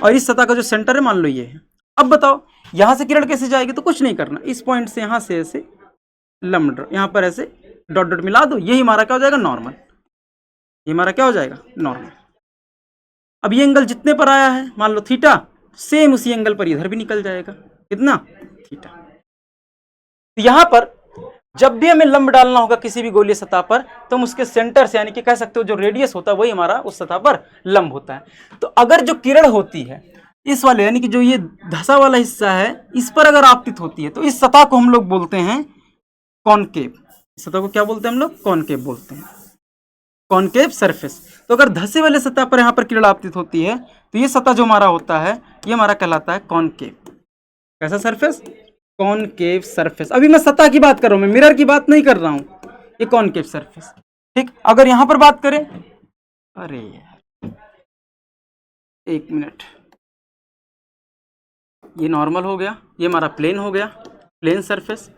और इस सतह का जो सेंटर है मान लो ये है। अब बताओ यहां से किरण कैसे जाएगी? तो कुछ नहीं करना, इस पॉइंट से यहां से ऐसे लंब यहां पर ऐसे डॉट डॉट मिला दो, यही हमारा क्या हो जाएगा? नॉर्मल। ये हमारा क्या हो जाएगा? नॉर्मल। अब ये एंगल जितने पर आया है मान लो थीटा, सेम उसी एंगल पर इधर भी निकल जाएगा। कितना? थीटा। तो यहां पर जब भी हमें लंब डालना होगा किसी भी गोलीय सतह पर, तो हम उसके सेंटर से, यानी कि कह सकते हो जो रेडियस होता है वही हमारा उस सतह पर लंब होता है। तो अगर जो किरण होती है इस वाले, यानी कि जो ये धसा वाला हिस्सा है इस पर अगर आपतित होती है, तो इस सतह को हम लोग बोलते हैं कॉनकेव। इस सतह को क्या बोलते हैं हम लोग? कॉनकेव बोलते हैं, कॉनकेव सरफेस। तो अगर धसे वाले सतह पर यहाँ पर किरण आपतित होती है तो ये सतह जो हमारा होता है ये हमारा कहलाता है कॉनकेव। कैसा सरफेस? Concave surface. अभी मैं सतह की बात कर रहा हूं, मैं मिरर की बात नहीं कर रहा हूं। ये कॉनकेव सरफेस, ठीक। अगर यहां पर बात करें, अरे यार एक मिनट, ये नॉर्मल हो गया, ये हमारा प्लेन हो गया, प्लेन सरफेस।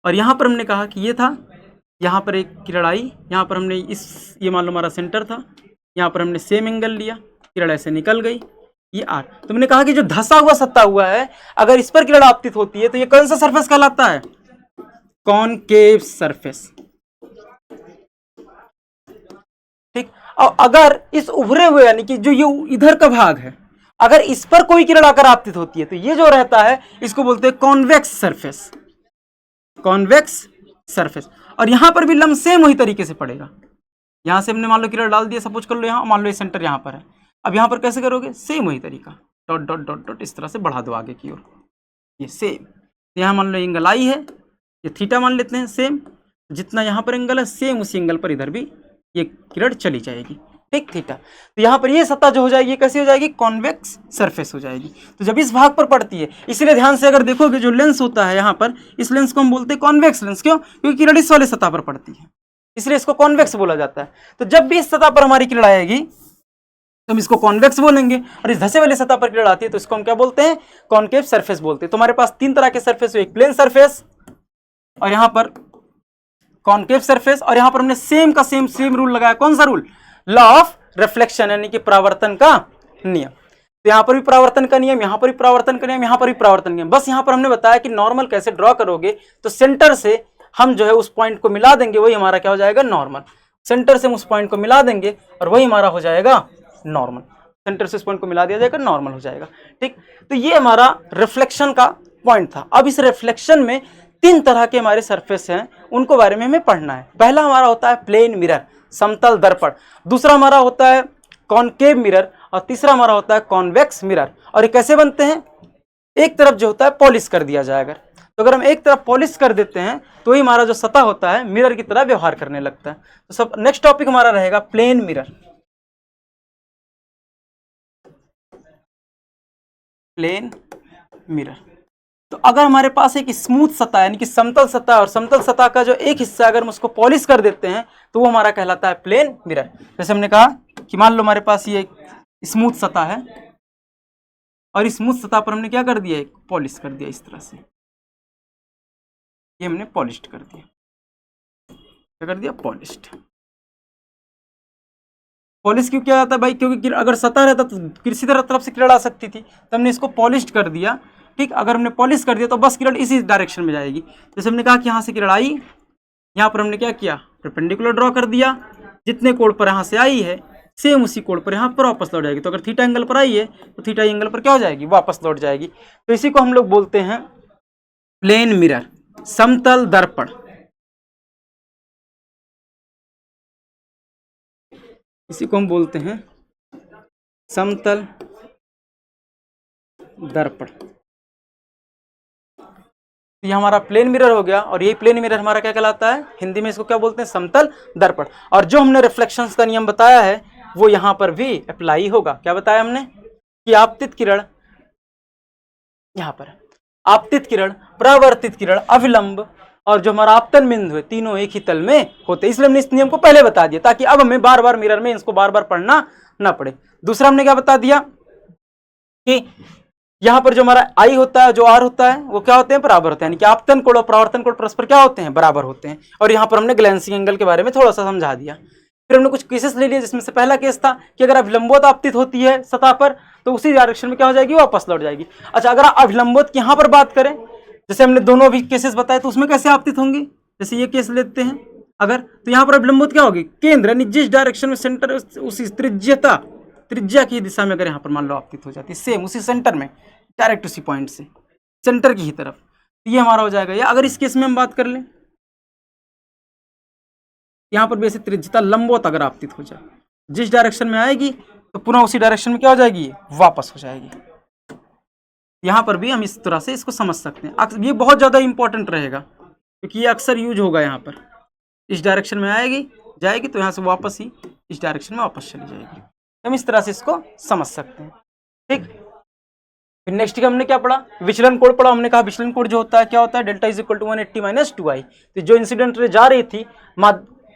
और यहां पर हमने कहा कि ये था, यहां पर एक किरण आई, यहां पर हमने ये मान लो हमारा सेंटर था, यहां पर हमने सेम एंगल लिया, किरण ऐसे निकल गई, ये आर। तो मैंने कहा कि जो धसा हुआ सतह हुआ है अगर इस पर किरण आपतित होती है तो ये कौन सा सरफेस कहलाता है? कॉनकेव सरफेस, ठीक। और अगर इस उभरे हुए, यानी कि जो ये इधर का भाग है, अगर इस पर कोई किरण आकर आपतित होती है तो ये जो रहता है इसको बोलते हैं कॉन्वेक्स सरफेस, कॉन्वेक्स सरफेस। और यहां पर भी लंब सेम वही तरीके से पड़ेगा। यहां से हमने मान लो किरण डाल दिया, सपोज कर लो यहां, मान लो ये सेंटर यहां पर है, अब यहां पर कैसे करोगे? सेम वही तरीका, डॉट डॉट डॉट डॉट इस तरह से बढ़ा दो आगे की ओर, ये सेम। यहां मान लो एंगल आई है, ये थीटा मान लेते हैं सेम, जितना यहां पर एंगल है सेम उसी एंगल पर इधर भी ये किरण चली जाएगी, ठीक, थीटा। तो यहां पर ये सतह जो हो जाएगी कैसी हो जाएगी? कॉन्वेक्स सरफेस हो जाएगी। तो जब इस भाग पर पड़ती है, इसलिए ध्यान से अगर देखोगे जो लेंस होता है यहां पर, इस लेंस को हम बोलते हैं कॉन्वेक्स लेंस। क्यों? क्योंकि किरण इस वाले सतह पर पड़ती है, इसलिए इसको कॉन्वेक्स बोला जाता है। तो जब भी इस सतह पर हमारी किरण आएगी तो हम इसको कॉन्वेक्स बोलेंगे, और इस धसे वाले सतह पर किरण आती है तो इसको हम क्या बोलते हैं? कॉनकेव सरफेस बोलते हैं। तो हमारे पास तीन तरह के सरफेस हुए, एक प्लेन सरफेस, और यहां पर कॉनकेव सरफेस, और यहां पर हमने सेम का सेम रूल लगाया। कौन सा रूल? लॉ ऑफ रिफ्लेक्शन, यानी कि परावर्तन का नियम। तो यहां पर भी परावर्तन का नियम, यहां पर भी परावर्तन का नियम, यहां पर भी परावर्तन नियम। बस यहां पर हमने बताया कि नॉर्मल कैसे ड्रॉ करोगे, तो सेंटर से हम जो है उस पॉइंट को मिला देंगे, वही हमारा क्या हो जाएगा? नॉर्मल। सेंटर से हम उस पॉइंट को मिला देंगे और वही हमारा हो जाएगा नॉर्मल। सेंटर से इस पॉइंट को मिला दिया जाएगा, नॉर्मल हो जाएगा, ठीक। तो ये हमारा रिफ्लेक्शन का पॉइंट था। अब इस रिफ्लेक्शन में तीन तरह के हमारे सरफेस हैं, उनको बारे में हमें पढ़ना है। पहला हमारा होता है प्लेन मिरर, समतल दर्पण। दूसरा हमारा होता है कॉनकेव मिरर, और तीसरा हमारा होता है कॉन्वेक्स मिरर। और ये कैसे बनते हैं? एक तरफ जो होता है पॉलिश कर दिया जाए अगर, तो अगर हम एक तरफ पॉलिश कर देते हैं तो ही हमारा जो सतह होता है मिरर की तरह व्यवहार करने लगता है। तो सब नेक्स्ट टॉपिक हमारा रहेगा प्लेन मिरर। Plane mirror. तो अगर हमारे पास एक स्मूथ सतह यानी कि समतल सतह, और समतल सतह का जो एक हिस्सा अगर हम उसको पॉलिश कर देते हैं तो वो हमारा कहलाता है प्लेन मिरर। जैसे हमने कहा कि मान लो हमारे पास ये स्मूथ सतह है, और इस स्मूथ सतह पर हमने क्या कर दिया? एक पॉलिश कर दिया, इस तरह से ये हमने पॉलिश्ड कर दिया। क्या कर दिया? पॉलिश्ड। पॉलिश क्यों किया जाता है भाई? क्योंकि अगर सतह रहता तो किसी तरफ से किरण आ सकती थी, तो हमने इसको पॉलिश्ड कर दिया, ठीक। अगर हमने पॉलिश कर दिया तो बस किरण इसी डायरेक्शन में जाएगी। जैसे हमने कहा कि यहाँ से किरण आई, यहाँ पर हमने क्या किया? परपेंडिकुलर ड्रॉ कर दिया, जितने कोण पर यहाँ से आई है सेम उसी कोण पर यहाँ पर वापस लौट जाएगी। तो अगर थीटा एंगल पर आई है तो थीटा एंगल पर क्या हो जाएगी? वापस लौट जाएगी। तो इसी को हम लोग बोलते हैं प्लेन मिरर, समतल दर्पण। इसी को हम बोलते हैं समतल दर्पण। तो ये हमारा प्लेन मिरर हो गया, और यही प्लेन मिरर हमारा क्या कहलाता है, हिंदी में इसको क्या बोलते हैं, समतल दर्पण। और जो हमने रिफ्लेक्शंस का नियम बताया है वो यहाँ पर भी अप्लाई होगा। क्या बताया हमने कि आपतित किरण, यहाँ पर आपतित किरण, परावर्तित किरण, अविलंब और जो हमारा आपतन बिंदु है, तीनों एक ही तल में होते हैं। इसलिए हमने इस नियम को पहले बता दिया ताकि अब हमें बार बार मिरर में इसको बार बार पढ़ना ना पड़े। दूसरा हमने क्या बता दिया कि यहाँ पर जो हमारा आई होता है, जो आर होता है, वो क्या होते हैं, बराबर होते हैं, यानी कि आपतन कोण और परावर्तन कोण परस्पर क्या होते हैं, बराबर होते हैं। और यहाँ पर हमने ग्लैंसिंग एंगल के बारे में थोड़ा सा समझा दिया। फिर हमने कुछ केसेस ले लिए, जिसमें से पहला केस था कि अगर अभिलंबोत आपतित होती है सतह पर तो उसी डायरेक्शन में क्या हो जाएगी, वापस लौट जाएगी। अच्छा, अगर अभिलंबोत की यहाँ पर बात करें, जैसे हमने दोनों भी केसेस बताए, तो उसमें कैसे आपतित होंगी, जैसे ये केस लेते हैं अगर, तो यहाँ पर अभिलंबोत क्या होगी, केंद्र यानी जिस डायरेक्शन में सेंटर उसी त्रिज्या की दिशा में अगर यहाँ पर मान लो आपतित हो जाती है, सेम उसी सेंटर में, डायरेक्ट उसी पॉइंट से सेंटर की ही तरफ, ये हमारा हो जाएगा। या अगर इस केस में हम बात कर लें, यहाँ पर भी ऐसे त्रिज्यता लंबवत अगर आपतित हो जाए, जिस डायरेक्शन में आएगी तो पुनः उसी डायरेक्शन में क्या हो जाएगी, वापस हो जाएगी। यहाँ पर भी हम इस तरह से इसको समझ सकते हैं। ये बहुत ज़्यादा इंपॉर्टेंट रहेगा क्योंकि ये अक्सर यूज होगा। यहाँ पर इस डायरेक्शन में जाएगी तो यहाँ से वापस ही इस डायरेक्शन में वापस चली जाएगी। हम इस तरह से इसको समझ सकते हैं। ठीक, फिर नेक्स्ट हमने क्या पढ़ा, विचलन कोण पढ़ा। हमने कहा विचलन कोण जो होता है क्या होता है, delta is equal to 180 minus 2i। तो जो इंसिडेंट रे जा रही थी,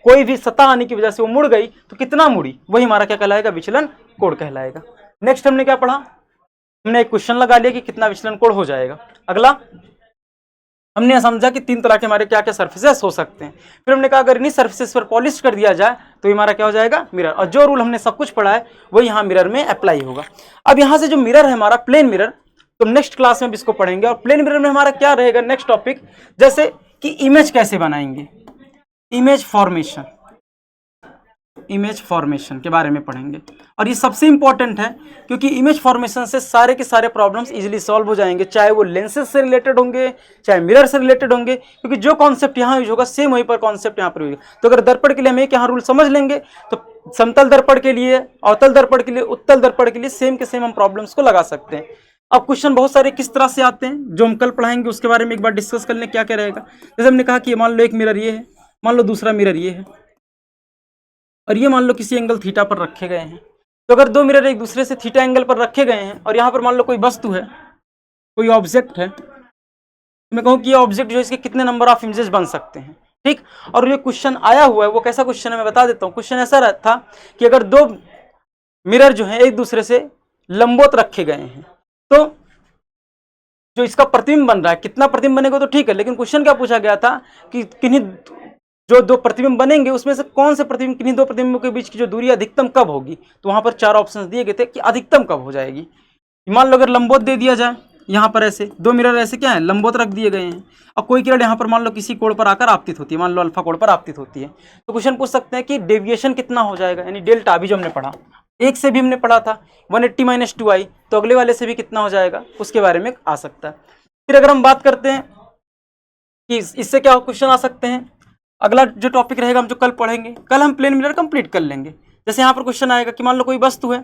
कोई भी सतह आने की वजह से वो मुड़ गई, तो कितना मुड़ी, वही हमारा क्या कहलाएगा, विचलन कोण कहलाएगा। नेक्स्ट हमने क्या पढ़ा, हमने एक क्वेश्चन लगा लिया कि कितना विचलन कोण हो जाएगा। अगला हमने समझा कि तीन तरह के हमारे क्या क्या सर्फेसेस हो सकते हैं। फिर हमने कहा अगर इन्हीं सर्फेसेस पर पॉलिश कर दिया जाए तो हमारा क्या हो जाएगा, मिरर। और जो रूल हमने सब कुछ पढ़ा है वही यहाँ मिरर में अप्लाई होगा। अब यहाँ से जो मिरर है हमारा प्लेन मिरर, तो नेक्स्ट क्लास में भी इसको पढ़ेंगे। और प्लेन मिरर में हमारा क्या रहेगा नेक्स्ट टॉपिक, जैसे कि इमेज कैसे बनाएंगे, इमेज फॉर्मेशन के बारे में पढ़ेंगे। और ये सबसे इंपॉर्टेंट है क्योंकि इमेज फॉर्मेशन से सारे के सारे प्रॉब्लम्स इजीली सॉल्व हो जाएंगे, चाहे वो लेंसेज से रिलेटेड होंगे, चाहे मिरर से रिलेटेड होंगे, क्योंकि जो कॉन्सेप्ट यहाँ यूज होगा सेम वहीं पर कॉन्सेप्ट यहाँ पर होगा। तो अगर दर्पण के लिए हम एक यहाँ रूल समझ लेंगे तो समतल दर्पण के लिए, अवतल दर्पण के लिए, उत्तल दर्पण के लिए सेम के सेम हम प्रॉब्लम्स को लगा सकते हैं। अब क्वेश्चन बहुत सारे किस तरह से आते हैं जो हम कल पढ़ाएंगे, उसके बारे में एक बार डिस्कस कर लें क्या क्या रहेगा। जैसे हमने कहा कि मान लो एक मिरर ये है, मान लो दूसरा मिरर ये है, और ये मान लो किसी एंगल थीटा पर रखे गए हैं। तो अगर दो मिरर एक दूसरे से थीटा एंगल पर रखे गए हैं और यहाँ पर मान लो कोई वस्तु है, कोई ऑब्जेक्ट है, तो मैं कहूँ कि ये ऑब्जेक्ट जो है इसके कितने नंबर ऑफ इमेजेस बन सकते हैं। ठीक, और ये क्वेश्चन आया हुआ है वो कैसा क्वेश्चन है मैं बता देता हूँ। क्वेश्चन ऐसा था कि अगर दो मिरर जो है एक दूसरे से लंबवत रखे गए हैं तो जो इसका प्रतिबिंब बन रहा है, कितना प्रतिबिंब बनेगा तो ठीक है, लेकिन क्वेश्चन क्या पूछा गया था कि किन्हीं जो दो प्रतिबिंब बनेंगे उसमें से कौन से प्रतिबिंब, किन्हीं दो प्रतिबिंबों के बीच की जो दूरी अधिकतम कब होगी। तो वहां पर चार ऑप्शंस दिए गए थे कि अधिकतम कब हो जाएगी। मान लो अगर लंबवत दे दिया जाए, यहाँ पर ऐसे दो मिरर ऐसे क्या है लंबवत रख दिए गए हैं, और कोई किरण यहाँ पर मान लो किसी कोण पर आकर आपतित होती है, मान लो अल्फा कोण पर आपतित होती है, तो क्वेश्चन पूछ सकते हैं कि डेविएशन कितना हो जाएगा, यानी डेल्टा। अभी जो हमने पढ़ा एक से भी हमने पढ़ा था 180 माइनस 2i, तो अगले वाले से भी कितना हो जाएगा उसके बारे में आ सकता है। फिर अगर हम बात करते हैं कि इससे क्या क्वेश्चन आ सकते हैं, अगला जो टॉपिक रहेगा हम जो कल पढ़ेंगे, कल हम प्लेन मिरर कंप्लीट कर लेंगे। जैसे यहाँ पर क्वेश्चन आएगा कि मान लो कोई वस्तु है,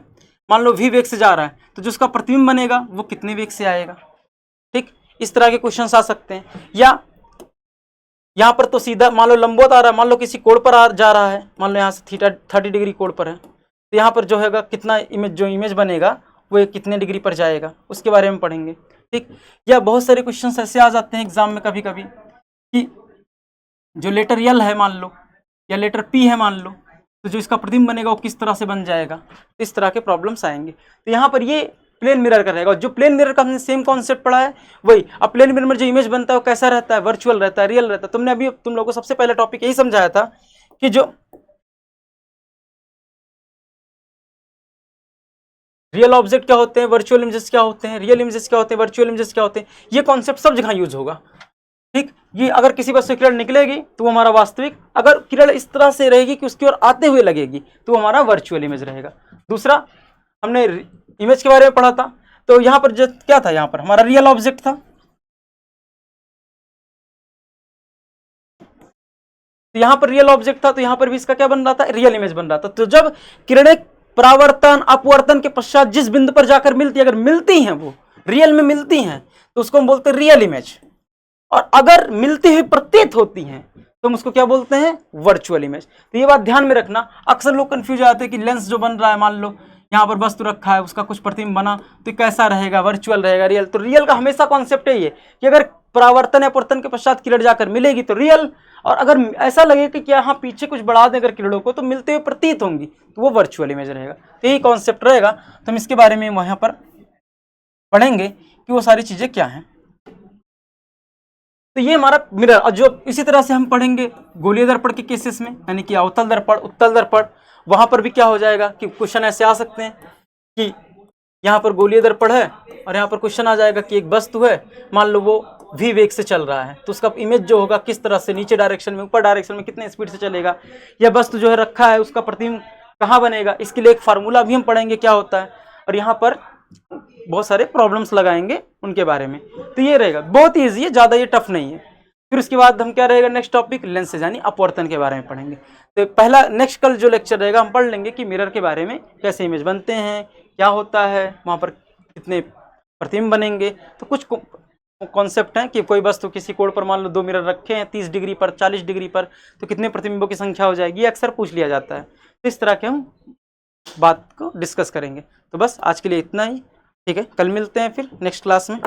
मान लो v वेग से जा रहा है, तो जो उसका प्रतिबिंब बनेगा वो कितने वेग से आएगा। ठीक, इस तरह के क्वेश्चन आ सकते हैं। या यहाँ पर तो सीधा मान लो लंबवत आ रहा है, मान लो किसी कोण पर जा रहा है, मान लो यहाँ से थीटा 30 डिग्री कोण पर है, तो यहाँ पर जो है कितना इमेज बनेगा वो कितने डिग्री पर जाएगा, उसके बारे में पढ़ेंगे। ठीक, या बहुत सारे क्वेश्चन ऐसे आ जाते हैं एग्जाम में कभी कभी कि जो लेटर यल है मान लो या लेटर पी है मान लो, तो जो इसका प्रतिबिंब बनेगा वो किस तरह से बन जाएगा, इस तरह के प्रॉब्लम्स आएंगे। तो यहाँ पर ये प्लेन मिरर का रहेगा। जो प्लेन मिरर का हमने सेम कॉन्सेप्ट पढ़ा है वही। अब प्लेन मिरर में जो इमेज बनता है वो कैसा रहता है, वर्चुअल रहता है, रियल रहता है। तुमने अभी तुम लोगों को सबसे पहले टॉपिक यही समझाया था कि जो रियल ऑब्जेक्ट क्या होते हैं, वर्चुअल इमेजेस क्या होते हैं, रियल इमेजेस क्या होते हैं, वर्चुअल इमेजेस क्या होते हैं, ये कॉन्सेप्ट सब जगह यूज होगा। ठीक, ये अगर किसी वस्तु से किरण निकलेगी तो वो हमारा वास्तविक, अगर किरण इस तरह से रहेगी कि उसकी ओर आते हुए लगेगी तो वो हमारा वर्चुअल इमेज रहेगा। दूसरा हमने इमेज के बारे में पढ़ा था, तो यहाँ पर जो क्या था, यहाँ पर हमारा रियल ऑब्जेक्ट था, तो यहाँ पर रियल ऑब्जेक्ट था, तो यहाँ पर भी इसका क्या बन रहा था, रियल इमेज बन रहा था। तो जब किरणें परावर्तन अपवर्तन के पश्चात जिस बिंदु पर जाकर मिलती है, अगर मिलती हैं वो रियल में मिलती हैं तो उसको हम बोलते हैं रियल इमेज। और अगर मिलती हुई प्रतीत होती हैं तो हम उसको क्या बोलते हैं, वर्चुअल इमेज। तो ये बात ध्यान में रखना, अक्सर लोग कंफ्यूज आते हैं कि लेंस जो बन रहा है, मान लो यहाँ पर वस्तु रखा है, उसका कुछ प्रतिबिंब बना, तो कैसा रहेगा, वर्चुअल रहेगा, रियल। तो रियल का हमेशा कॉन्सेप्ट है ये कि अगर परावर्तन या अपवर्तन के पश्चात किरण जाकर मिलेगी तो रियल, और अगर ऐसा लगे कि क्या हाँ पीछे कुछ बढ़ा दें अगर किरणों को तो मिलते हुए प्रतीत होंगी, तो वो वर्चुअल इमेज रहेगा। तो यही कॉन्सेप्ट रहेगा। तो हम इसके बारे में वहाँ पर पढ़ेंगे कि वो सारी चीजें क्या हैं। तो ये हमारा मिरर, और जो इसी तरह से हम पढ़ेंगे गोलीय दर्पण के केसेस में, यानी कि अवतल दर्पण, उत्तल दर्पण, वहां पर भी क्या हो जाएगा कि क्वेश्चन ऐसे आ सकते हैं कि यहाँ पर गोलीय दर्पण है और यहाँ पर क्वेश्चन आ जाएगा कि एक वस्तु है, मान लो वो v वेग से चल रहा है, तो उसका इमेज जो होगा किस तरह से, नीचे डायरेक्शन में, ऊपर डायरेक्शन में, कितने स्पीड से चलेगा, या वस्तु जो है रखा है उसका प्रतिबिंब कहाँ बनेगा, इसके लिए एक फार्मूला भी हम पढ़ेंगे क्या होता है, और यहाँ पर बहुत सारे प्रॉब्लम्स लगाएंगे उनके बारे में। तो ये रहेगा, बहुत ईजी है, ज़्यादा ये टफ नहीं है। फिर उसके बाद हम क्या रहेगा, नेक्स्ट टॉपिक लेंसेज यानी अपवर्तन के बारे में पढ़ेंगे। तो पहला नेक्स्ट कल जो लेक्चर रहेगा हम पढ़ लेंगे कि मिरर के बारे में, कैसे इमेज बनते हैं, क्या होता है, वहाँ पर कितने प्रतिबिंब बनेंगे। तो कुछ कॉन्सेप्ट हैं कि कोई वस्तु किसी कोण पर मान लो 2 मिरर रखे हैं 30 डिग्री पर, 40 डिग्री पर, तो कितने प्रतिबिंबों की संख्या हो जाएगी, ये अक्सर पूछ लिया जाता है। तो इस तरह के हम बात को डिस्कस करेंगे। तो बस आज के लिए इतना ही, ठीक है, कल मिलते हैं फिर नेक्स्ट क्लास में।